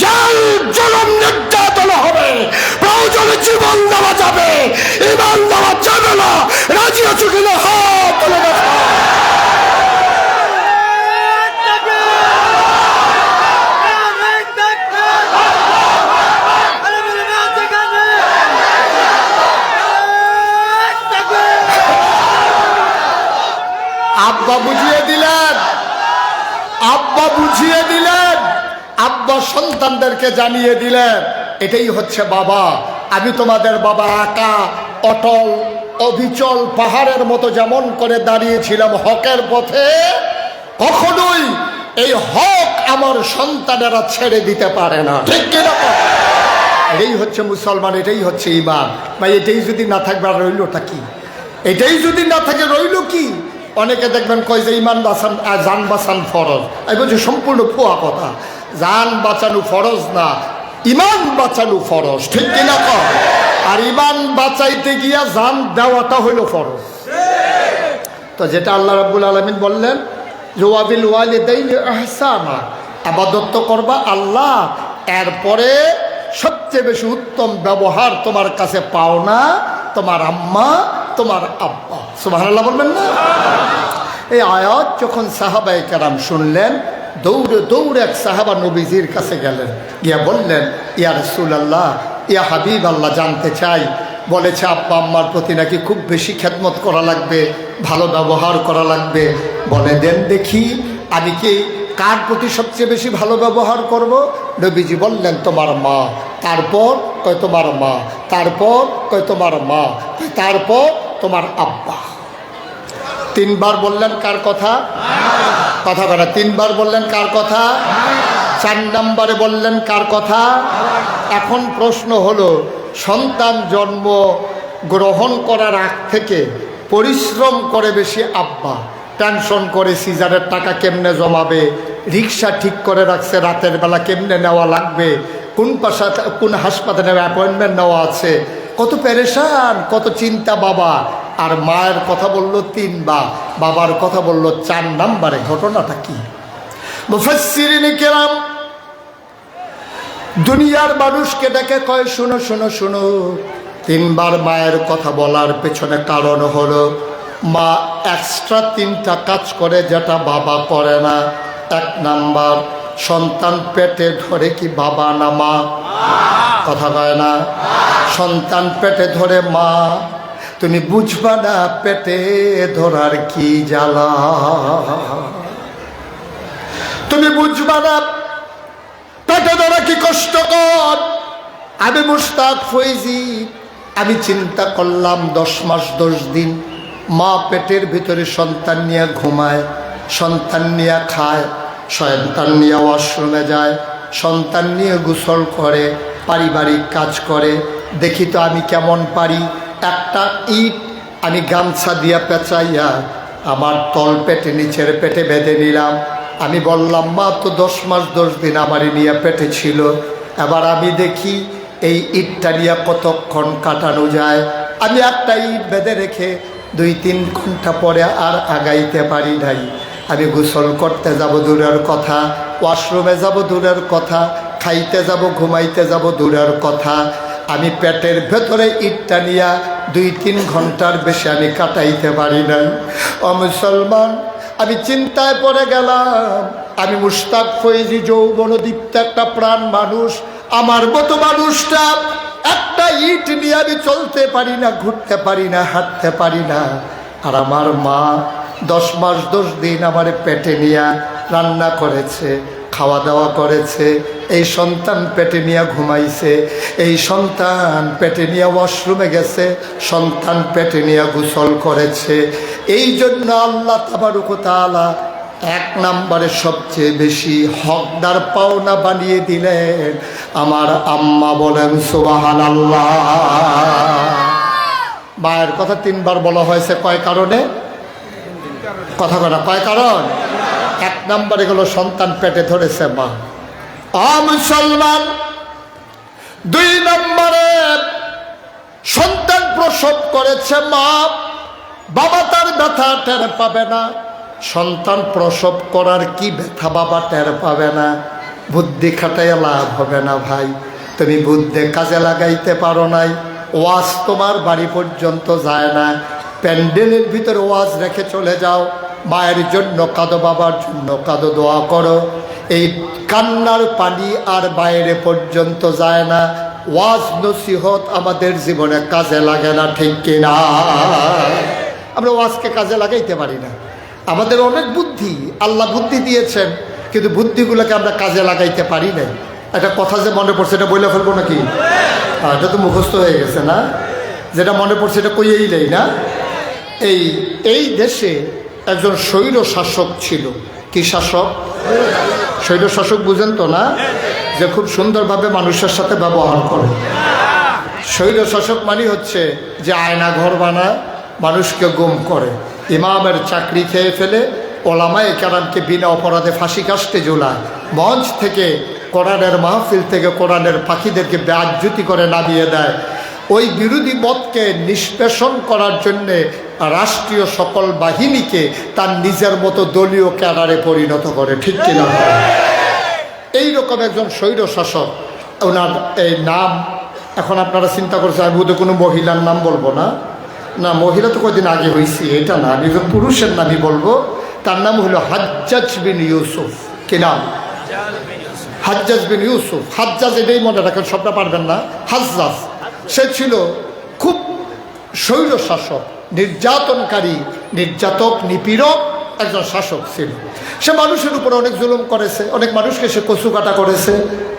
জাল জুলুম নির্যাতন হবে, প্রয়োজনে জীবন দেওয়া যাবে, ঈমান দেওয়া যাবে না। রাজি আছো কিনা? হাত তুলে দেখো। আব্বা বুঝিয়ে দিলেন, আব্বা বুঝিয়ে দিলেন, আব্বা সন্তানদেরকে জানিয়ে দিলেন, এটাই হচ্ছে বাবা। আমি তোমাদের বাবা একা অটল অবিচল পাহাড়ের মতো যেমন করে দাঁড়িয়েছিলাম হকের পথে, কখনোই এই হক আমার সন্তানেরা ছেড়ে দিতে পারে না। ঠিক কিনা? এটাই হচ্ছে মুসলমান, এটাই হচ্ছে ঈমান। ভাই এটাই যদি না থাকবে আর রইলটা কি? এটাই যদি না থাকে রইল কি? অনেকে দেখবেন কয় যে ঈমান বাঁচান, জান বাঁচান ফরজ। আমি বলছি সম্পূর্ণ ভুয়া কথা। জান বাঁচানো ফরজ না, ঈমান বাঁচানো ফরজ। ঠিক কিনা কয়? আর ঈমান বাঁচাইতে গিয়া জান দেওয়াটা হইল ফরজ। তো যেটা আল্লাহ রাব্বুল আলামিন বললেন, ওয়াবিল ওয়ালিদাইনি ইহসানা, ইবাদত করবা আল্লাহ, এরপরে সবচেয়ে বেশি উত্তম ব্যবহার তোমার কাছে পাও না তোমার আম্মা, তোমার আব্বা। সুবহানাল্লাহ বলবেন না? এই আয়াত যখন সাহাবায়ে কেরাম শুনলেন, দৌড়ে দৌড়ে এক সাহাবা নবীজির কাছে গেলেন, গিয়া বললেন, ইয়া রাসূলুল্লাহ, ইয়া হাবিব আল্লাহ, জানতে চাই, বলেছে আব্বা আম্মার প্রতি নাকি খুব বেশি খেদমত করা লাগবে, ভালো ব্যবহার করা লাগবে, বলে দেন দেখি আমি কি কার প্রতি সবচেয়ে বেশি ভালো ব্যবহার করব? নবীজি বললেন তোমার মা, তারপর কয় তোমার মা, তারপর কয় তোমার মা, তারপর তোমার আব্বা। 3 বার বললেন কার কথা? কথা বলা 3 বার বললেন কার কথা? 4 নম্বরে বললেন কার কথা? এখন প্রশ্ন হলো, সন্তান জন্ম গ্রহণ করার আগ থেকে পরিশ্রম করে বেশি আব্বা, টেনশন করে সিজারের টাকা কেমনে জমাবে, রিক্সা ঠিক করে রাখছে রাতের বেলা কেমনে নেওয়া লাগবে, কোন হাসপাতালে অ্যাপয়েন্টমেন্ট নেওয়া আছে, কত পেরেশান, কত চিন্তা বাবা। আর মায়ের কথা বললো 3 বার, বাবার কথা বললো 4 নম্বরে। ঘটনাটা কি? মুফাসসিরিনে কেরাম দুনিয়ার মানুষকে ডেকে কয়, শোনো শোনো শোনো, 3 বার মায়ের কথা বলার পেছনে কারণ হলো মা এক্সট্রা 3টা কাজ করে যেটা বাবা করে না। 1 নাম্বার, সন্তান পেটে ধরে কি বাবা না মা? কথা কয় না? সন্তান পেটে ধরে মা, তুমি বুঝবা না পেটে ধরার কি জ্বালা, তুমি বুঝবা না পেটে ধরা কি কষ্টকর। আমি মুশতাক ফৈজি, আমি চিন্তা করলাম 10 মাস 10 দিন মা পেটের ভিতরে সন্তান নিয়ে ঘুমায়, সন্তান নিয়ে খায়, সন্তান নিয়ে ওয়াশরুমে যায়, সন্তান নিয়ে গোসল করে, পারিবারিক কাজ করে। দেখি তো আমি কেমন পারি। একটা ইট আমি গামছা দিয়া পেঁচাইয়া আমার তল পেটে নিচের পেটে বেঁধে নিলাম। আমি বললাম মা তো 10 মাস 10 দিন আমারই নিয়ে পেটে ছিল, এবার আমি দেখি এই ইটটা নিয়ে কতক্ষণ কাটানো যায়। আমি একটা ইট বেঁধে রেখে 2-3 ঘন্টা পরে আর আগাইতে পারি নাই। আমি গোসল করতে যাব দূরের কথা, ওয়াশরুমে যাব দূরের কথা, খাইতে যাব ঘুমাইতে যাব দূরের কথা, আমি পেটের ভেতরে ইটটা নিয়ে 2-3 ঘন্টার বেশি আমি কাটাইতে পারি নাই। ও মুসলমান, আমি চিন্তায় পড়ে গেলাম। আমি মুশতাক ফৈজি যৌবনদীপ্ত একটা প্রাণ মানুষ, আমার মতো মানুষটা একটা ইট নিয়ে আমি চলতে পারি না, ঘুরতে পারি না, হাঁটতে পারি না। আর আমার মা 10 মাস 10 দিন আমার পেটে নিয়ে রান্না করেছে, খাওয়া দাওয়া করেছে, এই সন্তান পেটে নিয়ে ঘুমাইছে, এই সন্তান পেটে নিয়ে ওয়াশরুমে গেছে, সন্তান পেটে নিয়ে গোসল করেছে। এই জন্য আল্লাহ তাবারক ওয়া তাআলা 1 নম্বরে সবচেয়ে বেশি হকদার পাওনা বানিয়ে দিলেন আমার আম্মা। বলেন সুবহানাল্লাহ। মায়ের কথা 3 বার বলা হয়েছে, কয় কারণে? কথা কয় না, কয় কারণ? 1 নম্বরে গেল সন্তান পেটে ধরেছে মা। মুসলমান, 2 নম্বরে সন্তান প্রসব করেছে মা, বাবা তার ব্যথা টের পাবে না। সন্তান প্রসব করার কি ব্যথা বাবা টের পাবে না। বুদ্ধি খাটাইয়া লাভ হবে না ভাই, তুমি বুদ্ধি কাজে লাগাইতে পারো নাই, ওয়াজ তোমার বাড়ি পর্যন্ত যায় না। প্যান্ডেলের ভিতরে ওয়াজ রেখে চলে যাও, মায়ের জন্য কাঁদো, বাবার জন্য কাঁদো, দোয়া করো। এই কান্নার পানি আর বাইরে পর্যন্ত যায় না। ওয়াজ নসিহত আমাদের জীবনে কাজে লাগে না, ঠিক কিনা? আমরা ওয়াজকে কাজে লাগাইতে পারি না। আমাদের অনেক বুদ্ধি, আল্লাহ বুদ্ধি দিয়েছেন, কিন্তু বুদ্ধিগুলোকে আমরা কাজে লাগাইতে পারি নাই। একটা কথা যে মনে পড়ছে, এটা বলে ফেলবো নাকি? এটা তো মুখস্থ হয়ে গেছে না? যেটা মনে পড়ছে এটা কইয়েই নেই না? এই দেশে একজন স্বৈর শাসক ছিল। কি শাসক? স্বৈর শাসক বুঝেন তো না? যে খুব সুন্দরভাবে মানুষের সাথে ব্যবহার করে। স্বৈর শাসক মানে হচ্ছে যে আয়না ঘর বানায়, মানুষকে গুম করে, ইমামের চাকরি খেয়ে ফেলে, ওলামায়ে কেরামকে বিনা অপরাধে ফাঁসি কাস্টে ঝোলায়, মঞ্চ থেকে কোরআনের মাহফিল থেকে কোরআনের পাখিদেরকে বেইজ্জতি করে নামিয়ে দেয়। ওই বিরোধী মতকে নিষ্পেষণ করার জন্যে রাষ্ট্রীয় সকল বাহিনীকে তার নিজের মতো দলীয় ক্যাডারে পরিণত করে, ঠিক কিনা? এইরকম একজন স্বৈর শাসক, ওনার এই নাম এখন আপনারা চিন্তা করছেন আমি বোধহয় কোনো মহিলার নাম বলবো না। না, মহিলা তো কদিন আগে হয়েছি, এটা না, আমি একজন পুরুষের নামই বলবো। তার নাম হলো হাজ্জাজ বিন ইউসুফ। কি নাম? হাজ্জাজ বিন ইউসুফ। হাজ্জাজ এটাই মনে রাখেন, সবটা পারবেন না। হাজ্জাজ সে ছিল খুব স্বৈর শাসক, নির্যাতনকারী, নির্যাতক, নিপীড়ক একজন শাসক ছিল। সে মানুষের উপর অনেক জুলুম করেছে, অনেক মানুষকে সে কচুকাটা করেছে,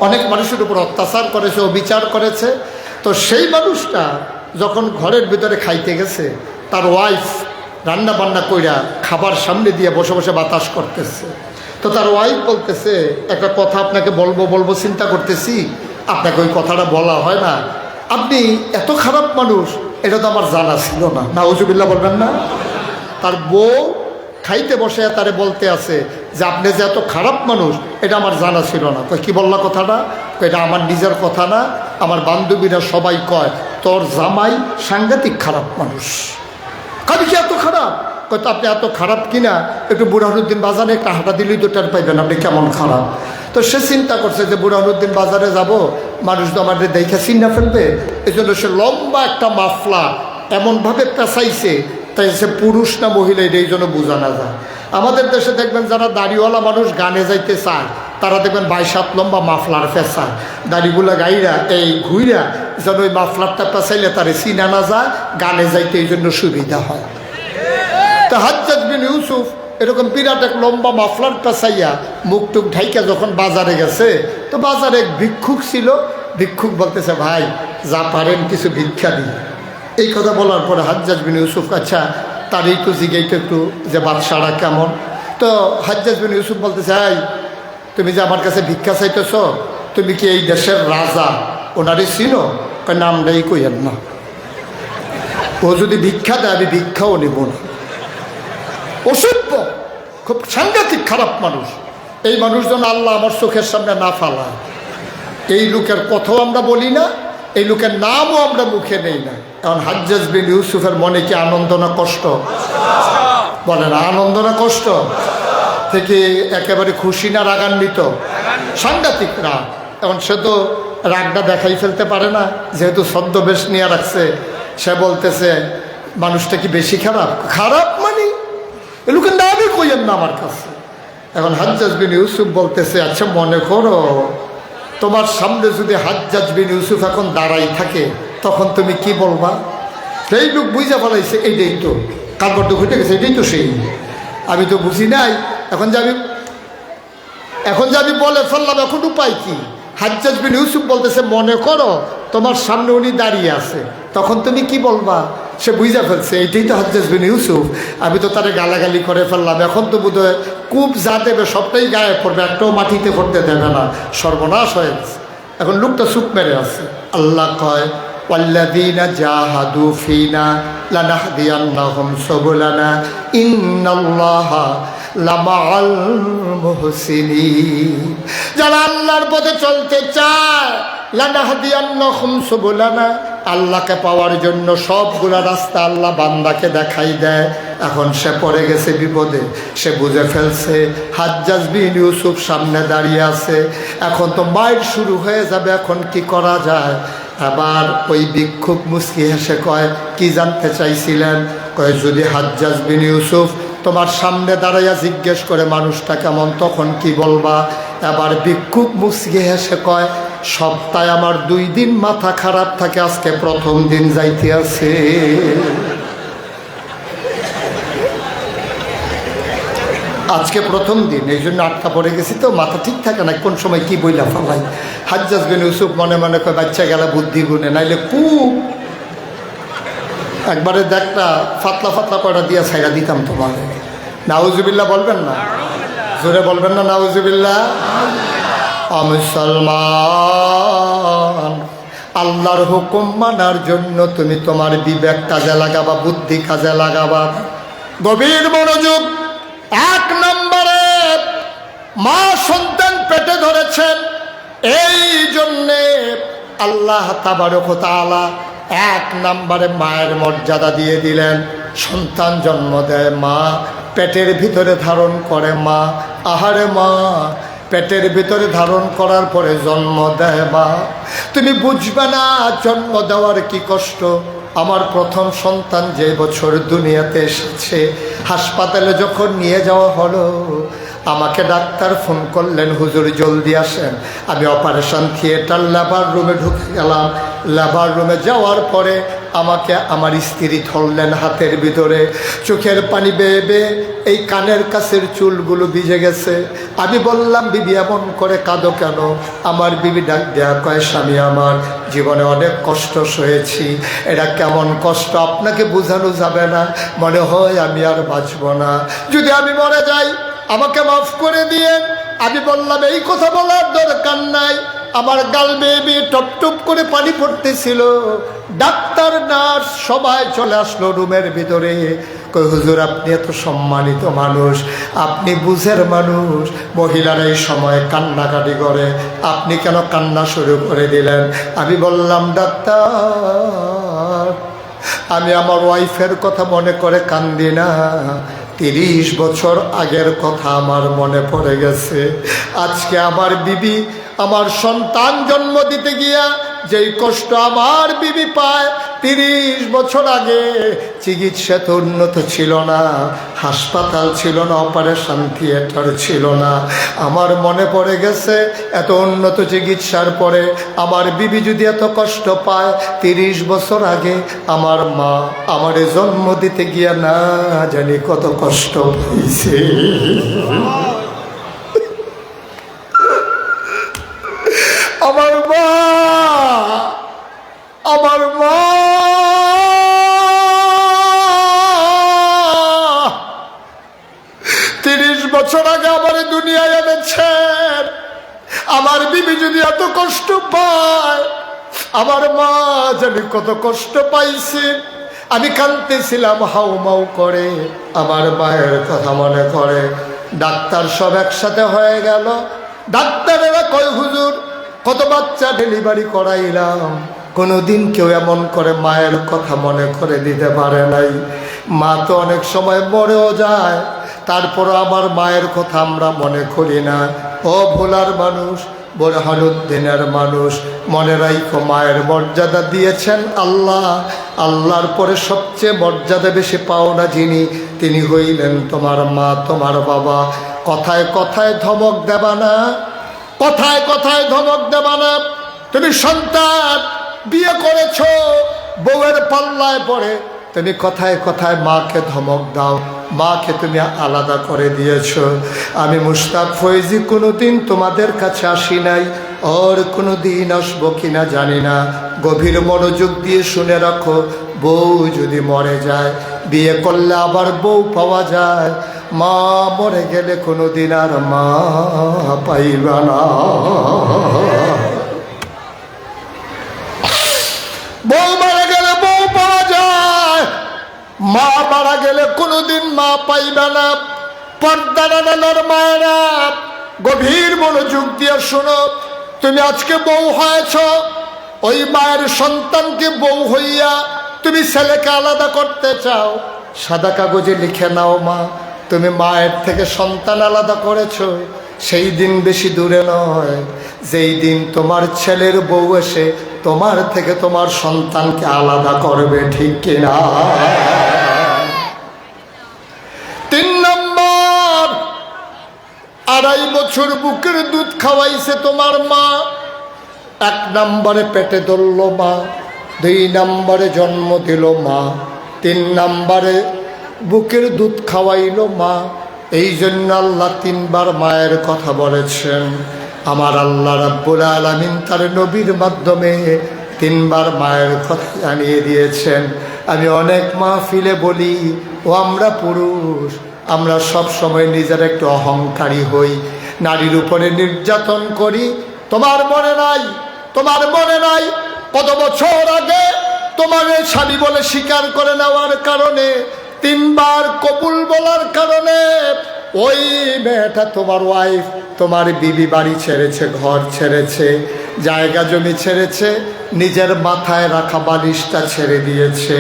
অনেক মানুষের উপর অত্যাচার করেছে, অবিচার করেছে। তো সেই মানুষটা যখন ঘরের ভিতরে খাইতে গেছে, তার ওয়াইফ রান্না বান্না কইরা খাবার সামনে দিয়ে বসে বসে বাতাস করতেছে। তো তার ওয়াইফ বলতেছে, একটা কথা আপনাকে বলবো চিন্তা করতেছি, আপনাকে ওই কথাটা বলা হয় না। আপনি এত খারাপ মানুষ, এটা তো আমার জানা ছিল না। নাউজুবিল্লাহ বলবেন না? তার বউ খাইতে বসে তারে বলতে আছে যে আপনি যে এত খারাপ মানুষ, এটা আমার জানা ছিল না। কই কি বললা কথাটা? এটা আমার নিজের কথা না, আমার বান্ধবীরা সবাই কয় তোর জামাই সাংঘাতিক খারাপ মানুষ। আমি কি এত খারাপ? কত আপনি এত খারাপ কিনা একটু বুরহানুদ্দিন বাজারে একটা হাঁটা দিলেই তো টের পাইবেন আপনি কেমন খারাপ। তো সে চিন্তা করছে যে বুরহানুদ্দিন বাজারে যাব, মানুষ তো আমাদের দেখে চিন্তা ফেলবে। এই জন্য সে লম্বা একটা মাফলা এমনভাবে পেঁচাইছে, তাই সে পুরুষ না মহিলা এটা এই জন্য বোঝা না যায়। আমাদের দেশে দেখবেন যারা দাড়িওয়ালা মানুষ গানে যাইতে চায়, তারা দেখবেন 22 লম্বা মাফলার পেঁচায়, দাড়িগুলো গাইরা এই ঘুইরা যেন ওই মাফলারটা পেঁচাইলে তারে চিনা না যায়, গানে যাইতে এই জন্য সুবিধা হয়। তো হাজ্জাজ বিন ইউসুফ এরকম বিরাট এক লম্বা মাফলার পেঁচাইয়া মুখটুক ঢাইকা যখন বাজারে গেছে, তো বাজারে এক ভিক্ষুক ছিল। ভিক্ষুক বলতেছে, ভাই যা পারেন কিছু ভিক্ষা দিন। এই কথা বলার পরে হাজ্জাজ বিন ইউসুফ, আচ্ছা তার একটু জিজ্ঞাইতো একটু যে বাদশাহরা কেমন। তো হাজ্জাজ বিন ইউসুফ বলতেছে, এই তুমি যে আমার কাছে ভিক্ষা চাইতেছ, তুমি কি এই দেশের রাজা ওনারই চিনো? নামটাই কইয়েন না। ও যদি ভিক্ষা দেয় আমি ভিক্ষাও নেব না। অসভ্য, খুব সাংঘাতিক খারাপ মানুষ। এই মানুষজন আল্লাহ আমার চোখের সামনে না ফালায়। এই লোকের কথাও আমরা বলি না, এই লোকের নামও আমরা মুখে নেই না। এখন হাজ্জাজ বিন ইউসুফের মনে কি আনন্দ না কষ্ট? বলে না, আনন্দ না কষ্ট? থেকে একেবারে খুশি না রাগান্বিত? সাংঘাতিক রাগ। এখন সে তো রাগটা দেখাই ফেলতে পারে না, যেহেতু ছদ্মবেশ নিয়ে রাখছে। সে বলতেছে মানুষটা কি বেশি খারাপ? খারাপ মানে এ লোকের নামই কইয়েন না আমার কাছে। এখন হাজ্জাজ বিন ইউসুফ বলতেছে, আচ্ছা মনে করো তোমার সামনে যদি হাজ্জাজ বিন ইউসুফ এখন দাঁড়াই থাকে, তখন তুমি কি বলবা? সেই লোক বুঝা ফেলাইছে, এইটাই তো কারবার তো ঘটে গেছে, এটাই তো সেই। আমি তো বুঝি নাই। এখন যে আমি বলে ফেললাম, এখন উপায় কি? হাজ্জাজ বিন ইউসুফ বলতেছে, মনে করো তোমার সামনে উনি দাঁড়িয়ে আছে, তখন তুমি কি বলবা? সে বুঝা ফেলছে এইটাই তো হাজ্জাজ বিন ইউসুফ। আমি তো তারে গালাগালি করে ফেললাম, এখন তো বোধহয় কূপ যা দেবে সবটাই গায়ে পড়বে, একটাও মাটিতে পড়তে দেবে না, সর্বনাশ হয়ে গেছে। এখন লোকটা চুপ মেরে আছে। আল্লাহ কয়, ওয়াল্লাযীনা জাহাদু ফীনা লানাহদিয়ান্নাহুম সুবুলানা ইন্নাল্লাহা লামাআল মুহসিনিন। যারা আল্লাহর পথে চলতে চায়, লানাহদিয়ান্নাহুম সুবুলানা, আল্লাহকে পাওয়ার জন্য সবগুলা রাস্তা আল্লাহ বান্দাকে দেখাই দেয়। এখন সে পড়ে গেছে বিপদে, সে বুঝে ফেলছে হাজ্জাজ বিন ইউসুফ সামনে দাঁড়িয়ে আছে, এখন তো মাইর শুরু হয়ে যাবে, এখন কি করা যায়? আবার ওই ভিক্ষুক মুচকি হেসে কয়, কি জানতে চাইছিলেন? কয়, যদি হাজ্জাজ বিন ইউসুফ তোমার সামনে দাঁড়াইয়া জিজ্ঞেস করে মানুষটা কেমন, তখন কি বলবা? এবার ভিক্ষুক মুচকি হেসে কয়, সপ্তাহে আমার 2 দিন মাথা খারাপ থাকে, আজকে প্রথম দিন যাইতে আছে। আজকে প্রথম দিন, এই জন্য আটকা পড়ে গেছি, তো মাথা ঠিক থাকে না, কোন সময় কি বইলা ফেলাই। হাজ্জাজ বিন ইউসুফ মনে মনে কয়, বাচ্চা গেলা বুদ্ধি গুনে, নাইলে খুব একবারে দেখটা ফাতলা ফাতলা কয়টা দিয়া ছাইরা দিতাম তোমার। নাউজুবিল্লাহ বলবেন না? জোরে বলবেন না নাউজুবিল্লাহ? মুসলমান, আল্লাহর হুকুম মানার জন্য তুমি তোমার বিবেক কাজে লাগাবা, বুদ্ধি কাজে লাগাবা। গভীর মনোযোগ। 1 নম্বরে মা সন্তান পেটে ধরেছেন, এই জন্যে আল্লাহ তাবারক ওয়া তাআলা 1 নম্বরে মায়ের মর্যাদা দিয়ে দিলেন। সন্তান জন্ম দেয় মা, পেটের ভিতরে ধারণ করে মা। আহারে মা, পেটের ভিতরে ধারণ করার পরে জন্ম দেয় মা। তুমি বুঝবে না জন্ম দেওয়ার কি কষ্ট। আমার প্রথম সন্তান যে বছর দুনিয়াতে এসেছে, হাসপাতালে যখন নিয়ে যাওয়া হলো, আমাকে ডাক্তার ফোন করলেন, হুজুর জলদি আসেন। আমি অপারেশন থিয়েটার লেবার রুমে ঢুকে গেলাম। লেবার রুমে যাওয়ার পরে আমাকে আমার স্ত্রী ধরলেন হাতের ভিতরে, চোখের পানি বেয়ে বেয়ে এই কানের কাছের চুলগুলো ভিজে গেছে। আমি বললাম, বিবি এমন করে কাঁদো কেন? আমার বিবি ডাক দেয়া কয়, স্বামী আমার জীবনে অনেক কষ্ট সয়েছি, এটা কেমন কষ্ট আপনাকে বোঝানো যাবে না। মনে হয় আমি আর বাঁচব না, যদি আমি মরে যাই আমাকে মাফ করে দিয়ে। আমি বললাম, এই কথা বলার দরকার নাই। আমার গাল বেয়ে বেয়ে টপ টপ করে পানি পড়তেছিল। ডাক্তার নার্স সবাই চলে আসলো রুমের ভিতরে। কই, হুজুর আপনি এত সম্মানিত মানুষ, আপনি বুঝের মানুষ, মহিলারা এই সময় কান্নাকাটি করে, আপনি কেন কান্না শুরু করে দিলেন? আমি বললাম, ডাক্তার আমি আমার ওয়াইফের কথা মনে করে কান্দি না, 30 বছর আগের কথা আমার মনে পড়ে গেছে। আজকে আমার বিবি আমার সন্তান জন্ম দিতে গিয়া যেই কষ্ট আমার বিবি পায়, 30 বছর আগে চিকিৎসা তো উন্নত ছিল না, হাসপাতাল ছিল না, অপারেশন থিয়েটার ছিল না। আমার মনে পড়ে গেছে, এত উন্নত চিকিৎসার পরে আমার বিবি যদি এত কষ্ট পায়, 30 বছর আগে আমার মা আমারে জন্ম দিতে গিয়া না জানি কত কষ্ট পাইছে। আমার মা 30 বছর আগে আমার দুনিয়ায় এনেছেন। আমার বিবি যদি এত কষ্ট পায়, আমার মা জানি কত কষ্ট পাইছে। আমি কাঁদতেছিলাম হাউমাউ করে, আমার মায়ের কথা মনে করে। ডাক্তার সব একসাথে হয়ে গেল। ডাক্তারেরা কয়, হুজুর কত বাচ্চা ডেলিভারি করাইলাম, কোনোদিন কেউ এমন করে মায়ের কথা মনে করে দিতে পারে নাই। মা তো অনেক সময় মরেও যায়, তারপরও আমার মায়ের কথা আমরা মনে করি না। ও ভোলার মানুষ, বোরহানুদ্দিনের মানুষ, মনে রাখো মায়ের মর্যাদা দিয়েছেন আল্লাহ। আল্লাহর পরে সবচেয়ে মর্যাদা বেশি পাওনা যিনি, তিনি হইলেন তোমার মা, তোমার বাবা। কথায় কথায় ধমক দেবা না, কথায় কথায় ধমক দেবা না। তুমি সন্তান বিয়ে করেছ, বউয়ের পাল্লায় পড়ে তুমি কথায় কথায় মাকে ধমক দাও, মাকে তুমি আলাদা করে দিয়েছ। আমি মুশতাক ফৈজি কোনোদিন তোমাদের কাছে আসি নাই, আর কোনো দিন আসবো কিনা জানি না। গভীর মনোযোগ দিয়ে শুনে রাখো, বউ যদি মরে যায়, বিয়ে করলে আবার বউ পাওয়া যায়। মা মরে গেলে কোনোদিন আর মা পাইবা না। বউ মারা গেলে বউ পাওয়া যায়, মা মারা গেলে কোনোদিন মা পাইবে না। পর্দার আড়ালের মায়েরা গভীর মনোযোগ দিয়ে শোনো। তুমি আজকে বউ হয়েছ, ওই মায়ের সন্তানকে বউ হইয়া তুমি ছেলেকে আলাদা করতে চাও, সাদা কাগজে লিখে নাও, মা তুমি মায়ের থেকে সন্তান আলাদা করেছ। সেই দিন বেশি দূরে নয়, যেই দিন তোমার ছেলের বউ এসে তোমার থেকে তোমার সন্তানকে আলাদা করবে, ঠিক কিনা? 3 নম্বর, 2.5 বছর বুকের দুধ খাওয়াইছে তোমার মা। 1 নম্বরে পেটে ধরল মা, 2 নম্বরে জন্ম দিল মা, 3 নম্বরে বুকের দুধ খাওয়াইল মা। এই জন্য আল্লাহ 3 বার মায়ের কথা বলেছেন। আমার আল্লাহ রাব্বুল আলামিন তার নবীর মাধ্যমে 3 বার মায়ের কথা জানিয়ে দিয়েছেন। আমি অনেক মাহফিলে বলি, ও আমরা পুরুষ, আমরা সব সময় নিজের একটু অহংকারী হই, নারীর উপরে নির্যাতন করি। তোমার মনে নাই, তোমার মনে নাই কত বছর আগে তোমার স্বামী বলে স্বীকার করে নেওয়ার কারণে, 3 বার কবুল বলার কারণে ওই মেয়েটা তোমার ওয়াইফ, তোমার বিবি বাড়ি ছেড়েছে, ঘর ছেড়েছে, জায়গা জমি ছেড়েছে, নিজের মাথায় রাখা বালিশটা ছেড়ে দিয়েছে,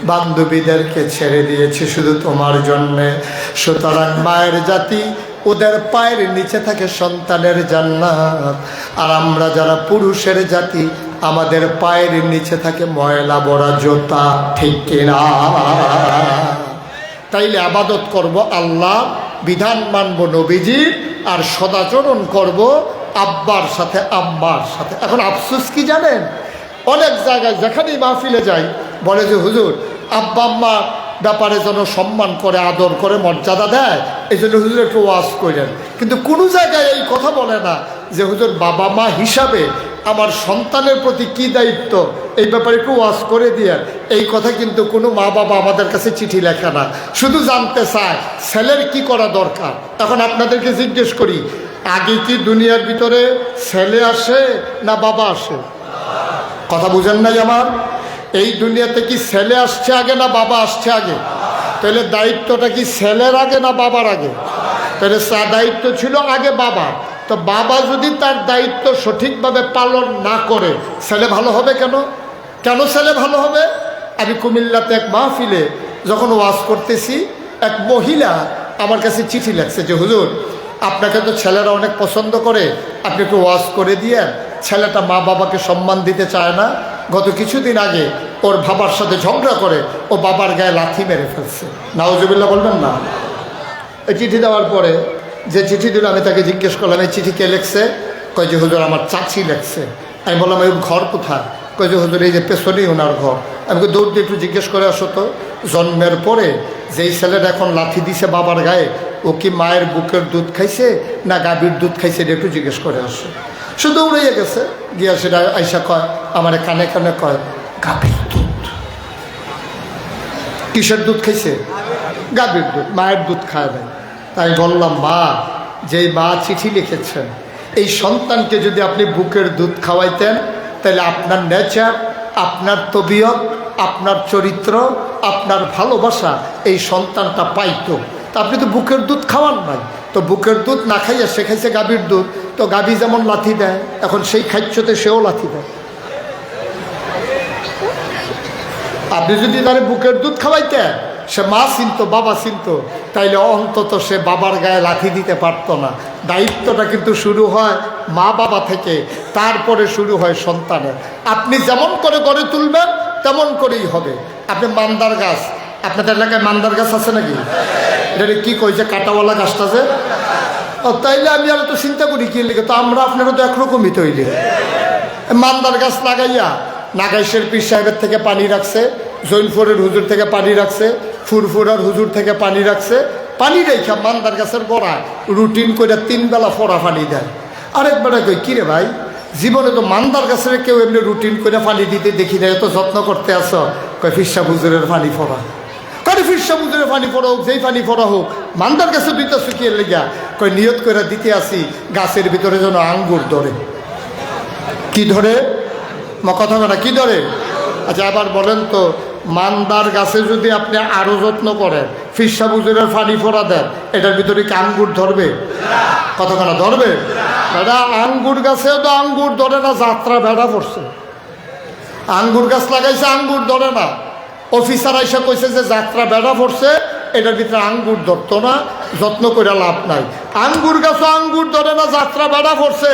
বান্ধবীদেরকে ছেড়ে দিয়েছে শুধু তোমার জন্যে। সুতরাং মায়ের জাতি, ওদের পায়ের নিচে থাকে সন্তানের জান্নাত। আর আমরা যারা পুরুষের জাতি, আমাদের পায়ের নিচে থাকে ময়লা ভরা জোতা, ঠিক কিনা? তাইলে আবাদত করব আল্লাহ, বিধান মানব নবীজি, আর সদাচরণ করব আব্বার সাথে আম্মার সাথে। এখন আফসোস কি জানেন, অনেক জায়গায় যেখানেই মাহফিলে যাই বলে যে হুজুর আব্বা আম্মা ব্যাপারে যেন সম্মান করে, আদর করে, মর্যাদা দেয়, এই জন্য হুজুর একটু ওয়াজ করেন। কিন্তু কোনো জায়গায় এই কথা বলে না যে হুজুর বাবা মা হিসাবে আমার সন্তানের প্রতি কি দায়িত্ব, এই ব্যাপারে একটু ওয়াজ করে দিয়ে। এই কথা কিন্তু কোনো মা বাবা আমাদের কাছে চিঠি লেখে না, শুধু জানতে চায় ছেলের কি করা দরকার। এখন আপনাদেরকে জিজ্ঞেস করি, আগে কি দুনিয়ার ভিতরে ছেলে আসে না বাবা আসে? কথা বুঝেন নাই আমার? এই দুনিয়াতে কি ছেলে আসছে আগে না বাবা আসছে আগে? তাহলে দায়িত্বটা কি ছেলের আগে না বাবার আগে? তাহলে দায়িত্ব ছিল আগে বাবা। তো বাবা যদি তার দায়িত্ব সঠিকভাবে পালন না করে, ছেলে ভালো হবে কেন? কেন ছেলে ভালো হবে? আমি কুমিল্লাতে এক মাহফিলে যখন ওয়াজ করতেছি, এক মহিলা আমার কাছে চিঠি লেখছে যে হুজুর আপনাকে তো ছেলেরা অনেক পছন্দ করে, আপনি একটু ওয়াজ করে দিয়ে। ছেলেটা মা বাবাকে সম্মান দিতে চায় না। গত কিছুদিন আগে ওর বাবার সাথে ঝগড়া করে ও বাবার গায়ে লাথি মেরে ফেলছে। নাউজুবিল্লাহ বলবেন না? এই চিঠি দেওয়ার পরে যে চিঠি দিল, আমি তাকে জিজ্ঞেস করলাম এই চিঠি কে লেখছে? কয় যে হুজুর আমার চাচি লেখছে। আমি বললাম এই ঘর কোথায়? কয় যে হুজুর এই যে পেছনেই ওনার ঘর। আমি দৌড় দিয়ে একটু জিজ্ঞেস করে আসো তো, জন্মের পরে যেই ছেলেটা এখন লাথি দিছে বাবার গায়ে, ও কি মায়ের বুকের দুধ খাইছে না গাভীর দুধ খাইছে? এটা একটু জিজ্ঞেস করে আসো। শুধু উড়িয়ে গেছে গিয়া, সেটা আইসা কয় আমার কানে কানে কয় গাভীর দুধ। কিসের দুধ খাইছে? গাভীর দুধ, মায়ের দুধ খায় নাই। তাই বললাম মা, যেই মা চিঠি লিখেছেন, এই সন্তানকে যদি আপনি বুকের দুধ খাওয়াইতেন, তাহলে আপনার নেচার, আপনার তবিয়ত, আপনার চরিত্র আপনার ভালোবাসা এই সন্তানটা পাইতো। তা আপনি তো বুকের দুধ খাওয়ান নাই, তো বুকের দুধ না খাইয়া সে খাইছে গাভীর দুধ, তো গাভী যেমন লাথি দেয় এখন সেই খাদ্যতে সেও লাথি দেয়। আপনি যদি তারে বুকের দুধ খাওয়াইতেন, সে মা চিনতো, বাবা চিনতো, তাইলে অন্তত সে বাবার গায়ে লাথি দিতে পারতো না। দায়িত্বটা কিন্তু শুরু হয় মা বাবা থেকে, তারপরে শুরু হয় সন্তানের। আপনি যেমন করে গড়ে তুলবেন তেমন করেই হবে। আপনি মান্দার গাছ, আপনাদের এলাকায় মান্দার গাছ আছে নাকি? এটা কি কইছে কাটাওয়ালা গাছটা যে? তাইলে আমি আর তো চিন্তা করি কি লিখে, তো আমরা আপনারা তো একরকমই তৈরি। মান্দার গাছ লাগাইয়া নাগাইশের পীর সাহেবের থেকে পানি রাখছে, জৈনপুরের হুজুর থেকে পানি রাখছে, ফুরফুরার হুজুর থেকে পানি রাখছে, পানি রেখা মান্দার গাছের গোড়ায় রুটিন করে 3 বেলা ফোড়া পানি দেয়। আরেকবার কই কিরে ভাই, জীবনে তো মান্দার গাছের কেউ এমনি রুটিন করে পানি দিতে দেখি না, এত যত্ন করতে আসো। কয় ফিরসা হুজুরের পানি ফোড়া, কয় ফিরসা হুজুরের পানি ফোড়া হোক, যেই পানি ফোড়া হোক, মান্দার গাছে দুইটা শুকিয়ে লেগা। কয় নিয়ত করে দিতে আসি গাছের ভিতরে যেন আঙ্গুর ধরে। কি ধরে? কথা বলে কি ধরে? আচ্ছা আবার বলেন তো, মান্দার গাছে যদি আপনি আরো যত্ন করেন, ফিরসা হুজুরের পানি ফোড়া দেন, এটার ভিতরে কি আঙ্গুর ধরবে? কতখানা ধরবে? বেটা আঙ্গুর গাছেও তো আঙ্গুর ধরে না, যাত্রা ভেড়া পড়ছে। আঙ্গুর গাছ লাগাইছে, আঙ্গুর ধরে না। অফিসার আইসা কইছে যে যাত্রা বেড়া পড়ছে, এটার ভিতরে আঙ্গুর ধরতো না, যত্ন করে লাভ নাই। আঙ্গুর গাছও আঙ্গুর ধরে না, যাত্রা বেড়া পড়ছে,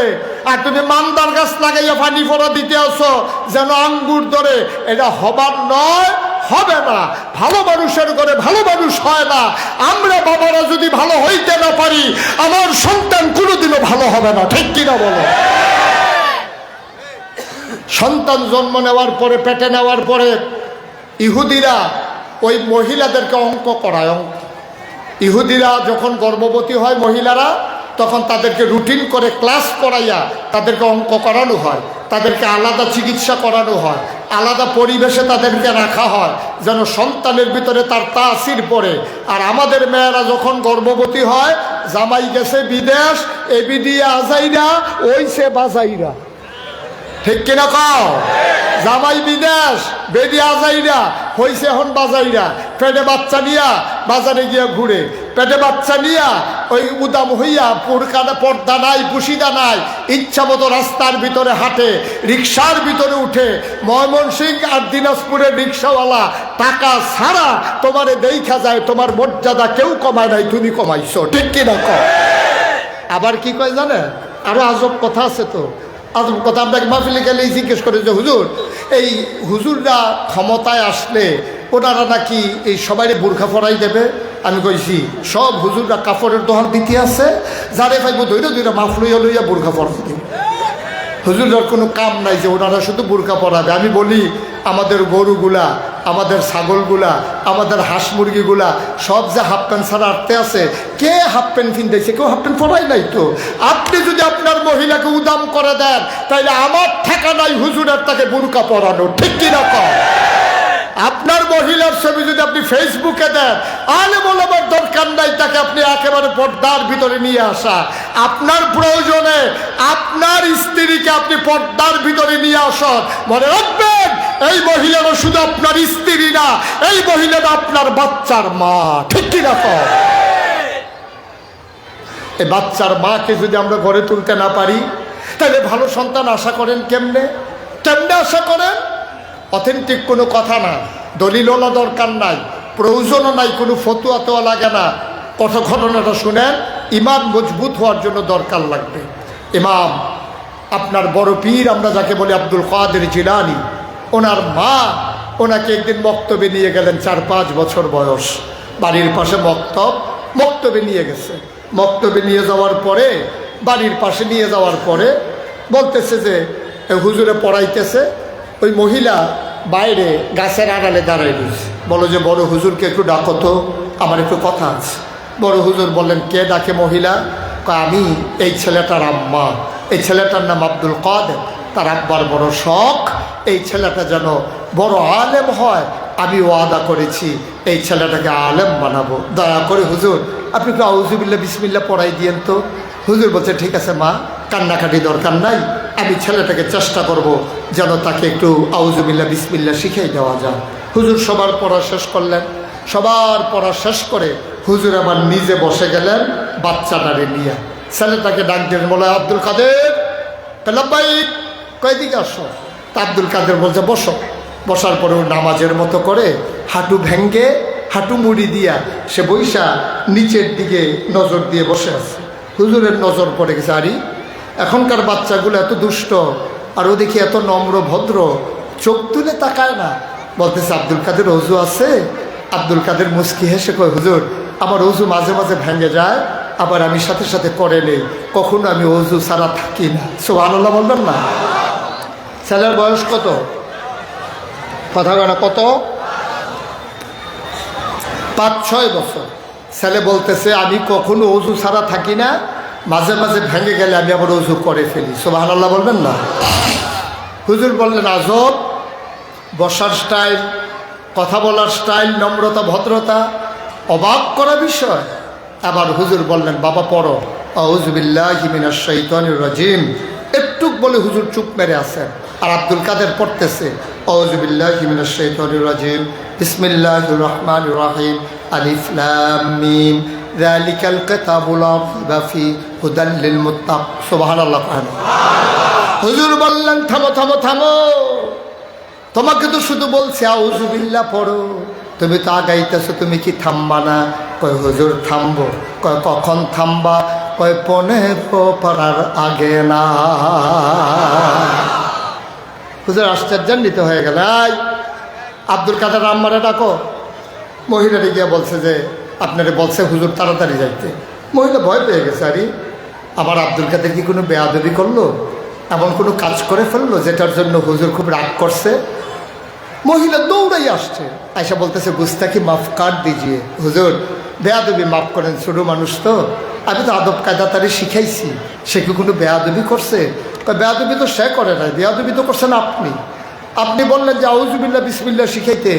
আর তুমি মান্দার গাছ লাগাইয়া পানি ফোড়া দিতে আসো যেন আঙ্গুর ধরে। এটা হবার নয়, হবে না। ভালো মানুষের ঘরে ভালো মানুষ হয় না। আমরা বাবারা যদি ভালো হইতে না পারি, আমার সন্তান কোনোদিনও ভালো হবে না। ঠিক কিনা বলো? সন্তান জন্ম নেওয়ার পরে, পেটে নেওয়ার পরে ইহুদিরা ওই মহিলাদেরকে অঙ্ক করায়। ইহুদিরা যখন গর্ভবতী হয় মহিলারা, তখন তাদেরকে রুটিন করে ক্লাস করাইয়া তাদেরকে অঙ্ক করানো হয়, তাদেরকে আলাদা চিকিৎসা করানো হয়, আলাদা পরিবেশে তাদেরকে রাখা হয় যেন সন্তানের ভিতরে তার তাসির পড়ে। আর আমাদের মেয়েরা যখন গর্ভবতী হয়, জামাই গেছে বিদেশ, এবি দিয়ে আজাইরা, ওইছে বাজাইরা। ঠিক কিনা কও? জামাই বিদেশ, বেদি আজাইরা, হইছে এখন বাজাইরা। পেটে বাচ্চা নিয়া বাজারে গিয়া ঘুরে, পেটে বাচ্চা নিয়া ওই উদাম হইয়া, পর্দা নাই, পুশিদা নাই, ইচ্ছা মতো রাস্তার ভিতরে হাঁটে, রিক্সার ভিতরে উঠে। ময়মনসিংহ আর দিনাজপুরের রিক্সাওয়ালা টাকা ছাড়া তোমারে দেখা যায়, তোমার মর্যাদা কেউ কমায় নাই, তুমি কমাইছো। ঠিক কিনা কও? আবার কি কয় জানে, আরো আজব কথা আছে তো। আজব কথা আপনাকে মাহফিলে গেলেই জিজ্ঞেস করে যে হুজুর, এই হুজুররা ক্ষমতায় আসলে ওনারা নাকি এই সবাই বোরখা পরাই দেবে। আমি কইছি সব হুজুররা কাপড়ের দোহান দিতে আছে, যারে পাইব ধৈর্য ধৈর্য মাফ লইয়া লইয়া বোরখা পরাই দেবে। হুজুরের কোনো কাম নাই যে ওনারা শুধু বোরখা পরাবে। আমি বলি আমাদের গরুগুলা, আমাদের ছাগলগুলা, আমাদের হাঁস মুরগিগুলা সব যে হাফ প্যান্ট ছাড়া আটতে আছে, কে হাফ প্যান্ট কিনতেছে? কেউ হাফ প্যান্ট পরাই নাই তো। আপনি যদি আপনার মহিলাকে উদাম করে দেন, তাইলে আমার ঠেকা নাই হুজুরের তাকে বোরকা পরানো। ঠিক কিনা কও? আপনার মহিলার ছবি যদি আপনি ফেসবুকে দেন, আলে বলবার দরকার নাই তাকে আপনি একেবারে পর্দার ভিতরে নিয়ে আসা। আপনার প্রয়োজনে আপনার স্ত্রীকে আপনি পর্দার ভিতরে নিয়ে আসেন। মনে রাখবেন, এই মহিলারা শুধু আপনার স্ত্রী না, এই মহিলারা আপনার বাচ্চার মা। ঠিক কিনা কও? এই বাচ্চার মাকে যদি আমরা গড়ে তুলতে না পারি, তাহলে ভালো সন্তান আশা করেন কেমনে? কেমনে আশা করেন? অথেন্টিক কোনো কথা না, দলিলওয়ালা দরকার নাই, প্রয়োজনও নাই, কোনো ফতুয়া তোয়া লাগে না। কত ঘটনাটা শুনেন, ইমান মজবুত হওয়ার জন্য দরকার লাগবে। ইমাম আপনার বড় পীর আমরা যাকে বলি আব্দুল কাদের জিলানী, ওনার মা ওনাকে একদিন মক্তবে নিয়ে গেলেন, 4-5 বছর বয়স, বাড়ির পাশে মক্তবে নিয়ে গেছে। মক্তবে নিয়ে যাওয়ার পরে, বাড়ির পাশে নিয়ে যাওয়ার পরে বলতেছে যে হুজুরে পড়াইতেছে। ওই মহিলা বাইরে গাছের আড়ালে দাঁড়াই দিয়েছে। বলো যে বড় হুজুরকে একটু ডাকো তো, আমার একটু কথা আছে। বড় হুজুর বললেন, কে ডাকে মহিলা? আমি এই ছেলেটার আম্মা, এই ছেলেটার নাম আব্দুল কাদের। তার আব্বার বড় শখ এই ছেলেটা যেন বড় আলেম হয়। আমি ওয়াদা করেছি এই ছেলেটাকে আলেম বানাবো। দয়া করে হুজুর আপনি একটু আউযুবিল্লাহ বিসমিল্লাহ পড়াই দিয়েন তো। হুজুর বলছে, ঠিক আছে মা, কান্নাকাটি দরকার নাই, আমি ছেলেটাকে চেষ্টা করব যেন তাকে একটু আউযুবিল্লাহ বিসমিল্লাহ শিখিয়ে দেওয়া যায়। হুজুর সবার পড়া শেষ করলেন। সবার পড়া শেষ করে হুজুর আবার নিজে বসে গেলেন বাচ্চাটারে নিয়ে। ছেলেটাকে ডাক দিলেন, বলে আব্দুল কাদের, ভাই কয়দিকে আসো। তা আব্দুল কাদের বলছে বসো। বসার পরে ও নামাজের মতো করে হাঁটু ভেঙ্গে হাঁটু মুড়ি দিয়া সে বৈশা নিচের দিকে নজর দিয়ে বসে আছে। হুজুরের নজর পড়ে গেছে, আরে এখনকার বাচ্চাগুলো এত দুষ্ট, আর ও দেখি এত নম্র ভদ্র, চোখ তুলে তাকায় না। বলতেছে আব্দুল কাদের অজু আছে? আব্দুল কাদের মুস্কি হেসে কয়, হুজুর আমার অজু মাঝে মাঝে ভেঙে যায়, আবার আমি সাথে সাথে করে নেই, কখনো আমি অজু ছাড়া থাকি না। সুবহানাল্লাহ বলবেন না? ছেলের বয়স কত? কথা বলে কত? 5-6 বছর। ছেলে বলতেছে আমি কখনো অজু ছাড়া থাকি না, মাঝে মাঝে ভেঙে গেলে আমি আবার অজু করে ফেলি। সুবহানাল্লাহ বলবেন না? হুজুর বললেন আজব, বসার স্টাইল, কথা বলার স্টাইল, নম্রতা ভদ্রতা, অবাক করা বিষয়। আবার হুজুর বললেন বাবা পড়ো আউযু বিল্লাহি মিনাশ শাইতানির রাজিম। একটুক বলে হুজুর চুপ মেরে আছেন, আর আব্দুল কাদের পড়তেছে আউযু বিল্লাহি মিনাশ শাইতানির রাজিম বিসমিল্লাহির রহমানির রহিম আলিফ লাম মিম যালিকাল কিতাবু লা রাইবা ফিহি হুদাল লিল মুত্তাক। সুবহানাল্লাহ। হুজুর বললেন থামো থামো থামো, তোমাকে তো শুধু বলছি আউযু বিল্লাহ পড়ো, তুমি তো আগাইতেছো, তুমি কি থামবা না? কয় হুজুর থামবো। কয় কখন থামবা? কয় 15 পড়ার আগে না। হুজুর আশ্চর্যান্বিত হয়ে গেল। আব্দুল কাদের আম্মারে ডাকো। মহিলাটি গিয়ে বলছে যে আপনারে বলছে হুজুর তাড়াতাড়ি যাইতে। মহিলা ভয় পেয়ে গেছে, আরে আমার আব্দুল কাদের কি কোনো বেয়াদবি করলো, এমন কোনো কাজ করে ফেললো যেটার জন্য হুজুর খুব রাগ করছে? মহিলা দৌড়াই আসছে, আয়সা বলতেছে গুস্তাকি মাফ কাট দিজিয়ে, হুজুর বেয়াদবি মাফ করেন, ছোটো মানুষ তো, আমি তো আদব কায়দা তারে শিখাইছি, সে কি কোনো বেয়াদবি করছে? বেয়াদবি তো সে করে নাই, বেয়াদবি তো করছেন আপনি। আপনি বললেন যে আউযুবিল্লাহ বিসমিল্লাহ শিখাইতে,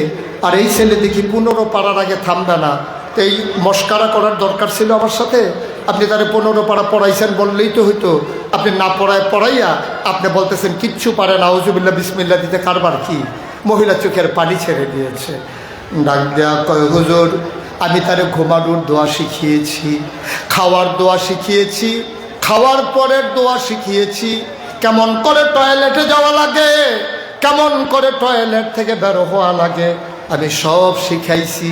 আর এই ছেলে দেখি 15 পারার আগে থামবে না। তো এই মস্কারা করার দরকার ছিল আমার সাথে? আপনি তারে 15 পারা পড়াইছেন বললেই তো হইতো। আপনি না পড়াইয়া আপনি বলতেছেন কিচ্ছু পারে না, আউযুবিল্লাহ বিসমিল্লাহ দিতে কারবার কি? মহিলা চোখের পানি ছেড়ে দিয়েছে। ডাক দেয়া কয় হুজুর আমি তারে ঘুমানোর দোয়া শিখিয়েছি, খাওয়ার দোয়া শিখিয়েছি, খাওয়ার পরের দোয়া শিখিয়েছি, কেমন করে টয়লেটে যাওয়া লাগে, কেমন করে টয়লেট থেকে বের হওয়া লাগে, আমি সব শিখাইছি।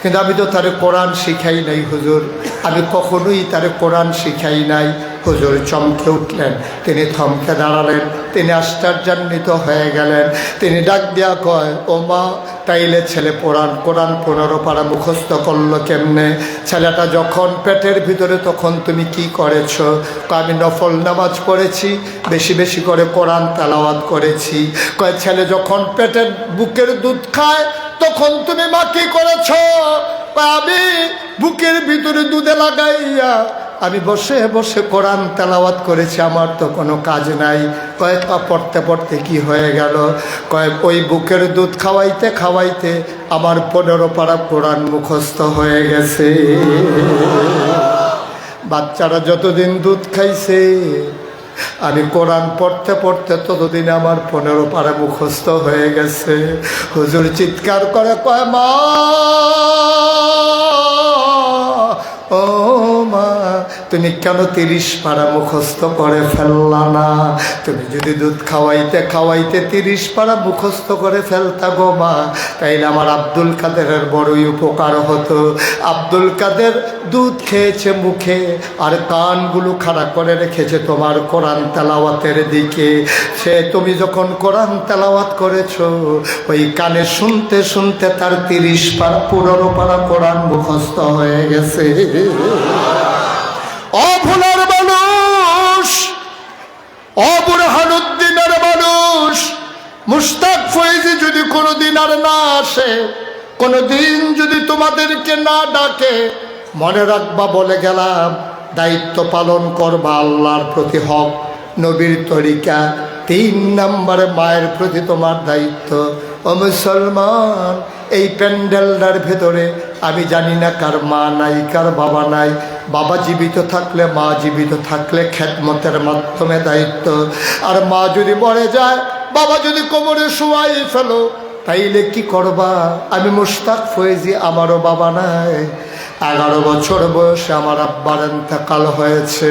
কিন্তু আমি তো তারে কোরআন শিখাই নাই হুজুর, আমি কখনোই তারে কোরআন শিখাই নাই। হুজুর চমকে উঠলেন, তিনি থমকে দাঁড়ালেন, তিনি আশ্চর্যান্বিত হয়ে গেলেন। তিনি ডাক দিয়া কয় ও মা, তাইলে ছেলে কোরআন 15 পারা মুখস্থ করলো কেমনে? ছেলেটা যখন পেটের ভিতরে তখন তুমি কি করেছো? আমি নফল নামাজ পড়েছি, বেশি বেশি করে কোরআন তেলাওয়াত করেছি। কয় ছেলে যখন পেটের বুকের দুধ খায় তখন তুমি মা কি করেছো? আমি বুকের ভিতরে দুধে লাগাইয়া আমি বসে বসে কোরআন তেলাওয়াত করেছি, আমার তো কোনো কাজ নাই। কয়েক পা পড়তে পড়তে কি হয়ে গেল? কয়েক ওই বুকের দুধ খাওয়াইতে খাওয়াইতে আমার 15 পারা কোরআন মুখস্থ হয়ে গেছে। বাচ্চারা যতদিন দুধ খাইছে আমি কোরআন পড়তে পড়তে ততদিন আমার 15 পারা মুখস্থ হয়ে গেছে। হুজুর চিৎকার করে কয় মা, ও মা, তুমি কেন 30 পারা মুখস্থ করে ফেললা না? তুমি যদি দুধ খাওয়াইতে খাওয়াইতে 30 পারা মুখস্থ করে ফেলতা গো মা, তাইলে আমার আব্দুল কাদেরের বড়ই উপকার হতো। আব্দুল কাদের দুধ খেয়েছে মুখে, আর কানগুলো খাড়া করে রেখেছে তোমার কোরআন তেলাওয়াতের দিকে। সে তুমি যখন কোরআন তেলাওয়াত করেছো, ওই কানে শুনতে শুনতে তার 30 পারা 15 পারা কোরআন মুখস্থ হয়ে গেছে। অভুলার মানুষ, বুরহানুদ্দিনের মানুষ মুশতাক ফয়েজি যদি কোনোদিন আর না আসে, কোনোদিন যদি তোমাদেরকে না ডাকে, মনে রাখবা বলে গেলাম, দায়িত্ব পালন করবা আল্লাহর প্রতি হক, নবীর তরিকা, 3 নম্বরে মায়ের প্রতি তোমার দায়িত্ব। ও মুসলমান, এই প্যান্ডেলটার ভেতরে আমি জানি না কার মা নাই, কার বাবা নাই। বাবা জীবিত থাকলে, মা জীবিত থাকলে খেদমতের মাধ্যমে দায়িত্ব। আর মা যদি মরে যায়, বাবা যদি কোমরে শোয়াই ফেলো, তাইলে কি করবা? আমি মুশতাক ফয়েজি, আমারও বাবা নাই। 11 বছর বয়সে আমার আব্বার ইন্তেকাল হয়েছে।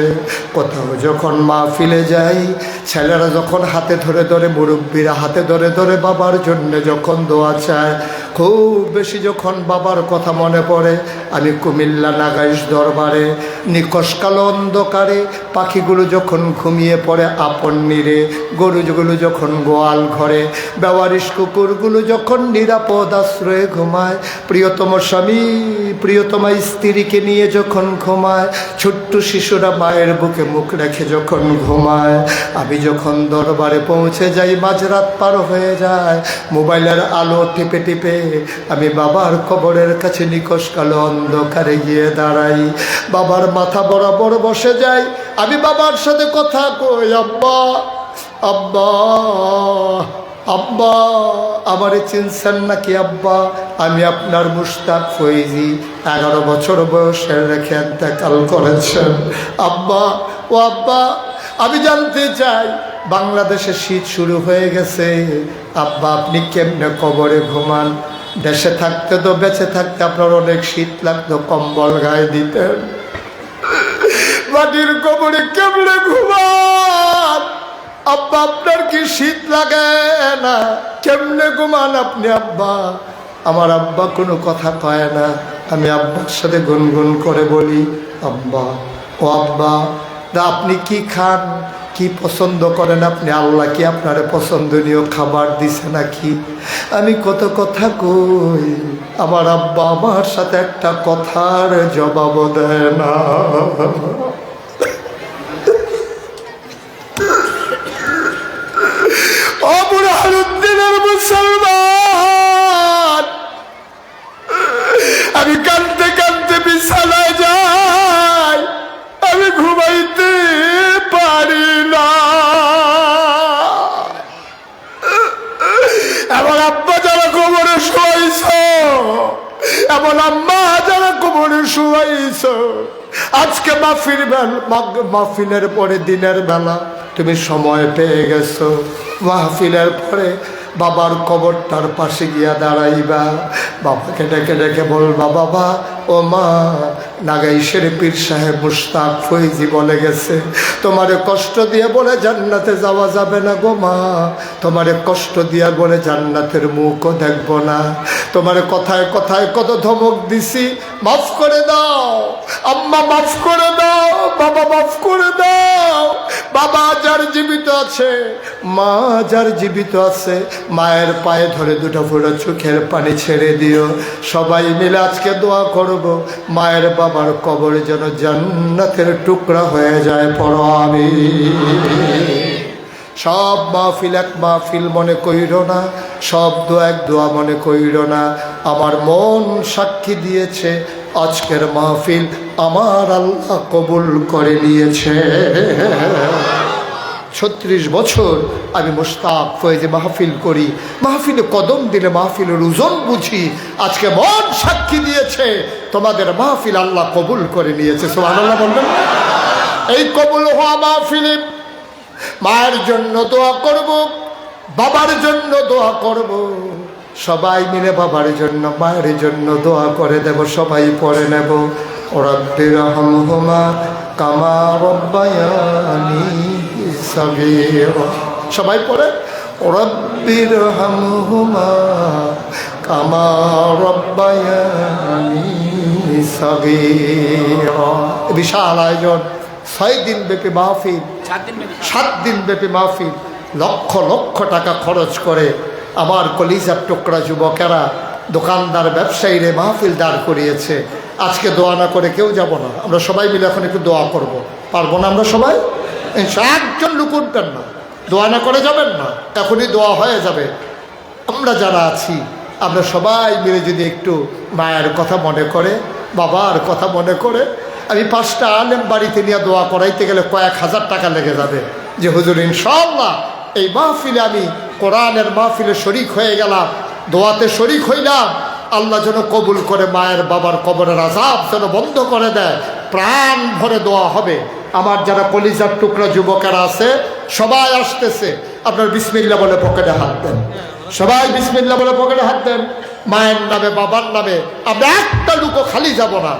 কোথাও যখন মাহফিলে যাই, ছেলেরা যখন হাতে ধরে ধরে, মুরব্বীরা হাতে ধরে ধরে বাবার জন্য যখন দোয়া চায়, খুব বেশি যখন বাবার কথা মনে পড়ে, আমি কুমিল্লা নাগাইশ দরবারে নিকশ কালো অন্ধকারে পাখিগুলো যখন ঘুমিয়ে পড়ে আপন নীরে, গরুগুলো যখন গোয়াল ঘরে, বেওয়ারিশ কুকুরগুলো যখন নিরাপদ আশ্রয়ে ঘুমায়, প্রিয়তম স্বামী প্রিয়তমা স্ত্রীকে নিয়ে যখন ঘুমায়, ছোট্ট শিশুরা মায়ের বুকে মুখ রেখে যখন ঘুমায়, আমি যখন দরবারে পৌঁছে যাই, মাঝরাত পার হয়ে যায়, মোবাইলের আলো টিপে টিপে আমি বাবার কবরের কাছে নিকশ কালো অন্ধকারে গিয়ে দাঁড়াই, বাবার মাথা বরাবর বসে যাই, আমি বাবার সাথে কথা কই, আব্বা আব্বা আব্বা, আমারে চিনছেন নাকি আব্বা? আমি আপনার মুশতাক ফয়েজি, 11 বছর বয়সে রেখে ইন্তেকাল করেছেন আব্বা। ও আব্বা, আমি জানতে চাই, বাংলাদেশে শীত শুরু হয়ে গেছে আব্বা, আপনি কেমনে কবরে ঘুমান? দেশে থাকতে তো, বেঁচে থাকতে আপনার অনেক শীত লাগতো, কম্বল গায়ে দিতেন, মাটির কবরে কেমনে ঘুমান আব্বা? আপনার কি শীত লাগে না? কেমনে ঘুমান আপনি আব্বা? আমার আব্বা কোনো কথা কয় না। আমি আব্বার সাথে গুনগুন করে বলি, আব্বা ও আব্বা, আপনি কি খান, কি পছন্দ করেন আপনি? আল্লাহ কি আপনারে পছন্দনীয় খাবার দিছে নাকি? আমি কত কথা কই, আমার আব্বা আমার সাথে একটা কথার জবাব দেয় না। মুসলমান, আমি কাঁদতে কাঁদতে বিছানায় যাই, আমি ঘুমাইতে পারি না। এমন আব্বা যারা কবরে শোয়াইছ, এমন আম্মা যারা কবরে শোয়াইছ, আজকে মাহফিলের পরে দিনের বেলা তুমি সময় পেয়ে গেছো, মাহফিলের পরে বাবার কবরটার পাশে গিয়া দাঁড়াইবা, বাবাকে ডেকে ডেকে বলবা, বাবা ও মা, নাগাইশের পীর সাহেব মুশতাক ফয়েজি বলে গেছে, তোমারে কষ্ট দিয়ে বলে জান্নাতে যাওয়া যাবে না গো মা, তোমারে কষ্ট দিয়া বলে জান্নাতের মুখও দেখবো না, তোমারে কথায় কথায় কত ধমক দিছি, মাফ করে দাও আম্মা, মাফ করে দাও বাবা, মাফ করে দাও। বাবা যার জীবিত আছে, মা যার জীবিত আছে, মায়ের পায়ে ধরে দুটো ফোঁটা চোখের পানি ছেড়ে দিও। সবাই মিলে আজকে দোয়া করব, মায়ের বাবার কবর যেন জান্নাতের টুকরা হয়ে যায়, পড়ো আমিন। সব মাহফিল এক মাহফিল মনে কইর না, সব দোয়া এক দোয়া মনে কইর না। আমার মন সাক্ষী দিয়েছে, আজকের মাহফিল আমার আল্লাহ কবুল করে নিয়েছে। 36 বছর আমি মুশতাক ফয়েজে মাহফিল করি, মাহফিলে কদম দিলে মাহফিলের ওজন বুঝি। আজকে মন সাক্ষী দিয়েছে, তোমাদের মাহফিল আল্লাহ কবুল করে নিয়েছে। সুবহানাল্লাহ বলবেন। এই কবুল হওয়া মাহফিলে মায়ের জন্য দোয়া করব, বাবার জন্য দোয়া করব, সবাই মিলে বাবার জন্য মায়ের জন্য দোয়া করে দেব, সবাই পড়ে নেব, রব্বিরহামহুমা কামা রব্বায়ানি সগীরা। সবাই পড়ে, রব্বিরহামহুমা কামা রব্বায়ানি সগীরা। বিশাল আয়োজন, 6 দিন ব্যাপী মাহফিল, 7 দিন ব্যাপী মাহফিল, লক্ষ লক্ষ টাকা খরচ করে আমার কলিজার টুকরা যুবকেরা, দোকানদার, ব্যবসায়ীরা মাহফিল দাঁড় করিয়েছে। আজকে দোয়া না করে কেউ যাব না, আমরা সবাই মিলে এখন একটু দোয়া করব। পারবো না আমরা সবাই? একজন লোক উঠবেন না, দোয়া না করে যাবেন না, এখনই দোয়া হয়ে যাবে। আমরা যারা আছি, আমরা সবাই মিলে যদি একটু মায়ের কথা মনে করে, বাবার কথা মনে করে, আমি 5টা আলেম বাড়িতে নিয়ে দোয়া করাইতে গেলে কয়েক হাজার টাকা লেগে যাবে, যে হুজুর ইনশাআল্লাহ এই মাহফিলে আমি কোরআনের মাহফিলে শরিক হয়ে গেলাম, দোয়াতে শরিক হইলাম, আল্লাহ যেন কবুল করে, মায়ের বাবার কবরের আযাব যেন বন্ধ করে দেয়, প্রাণ ভরে দোয়া হবে। আমার যারা কলিজার টুকরা যুবকেরা আছে সবাই আসতেছে, আপনার বিসমিল্লাহ বলে পকেটে হাত দেন, সবাই বিসমিল্লাহ বলে পকেটে হাত দেন। মায়ের নামে, বাবার নামে আমরা একটা লুকো খালি যাব না।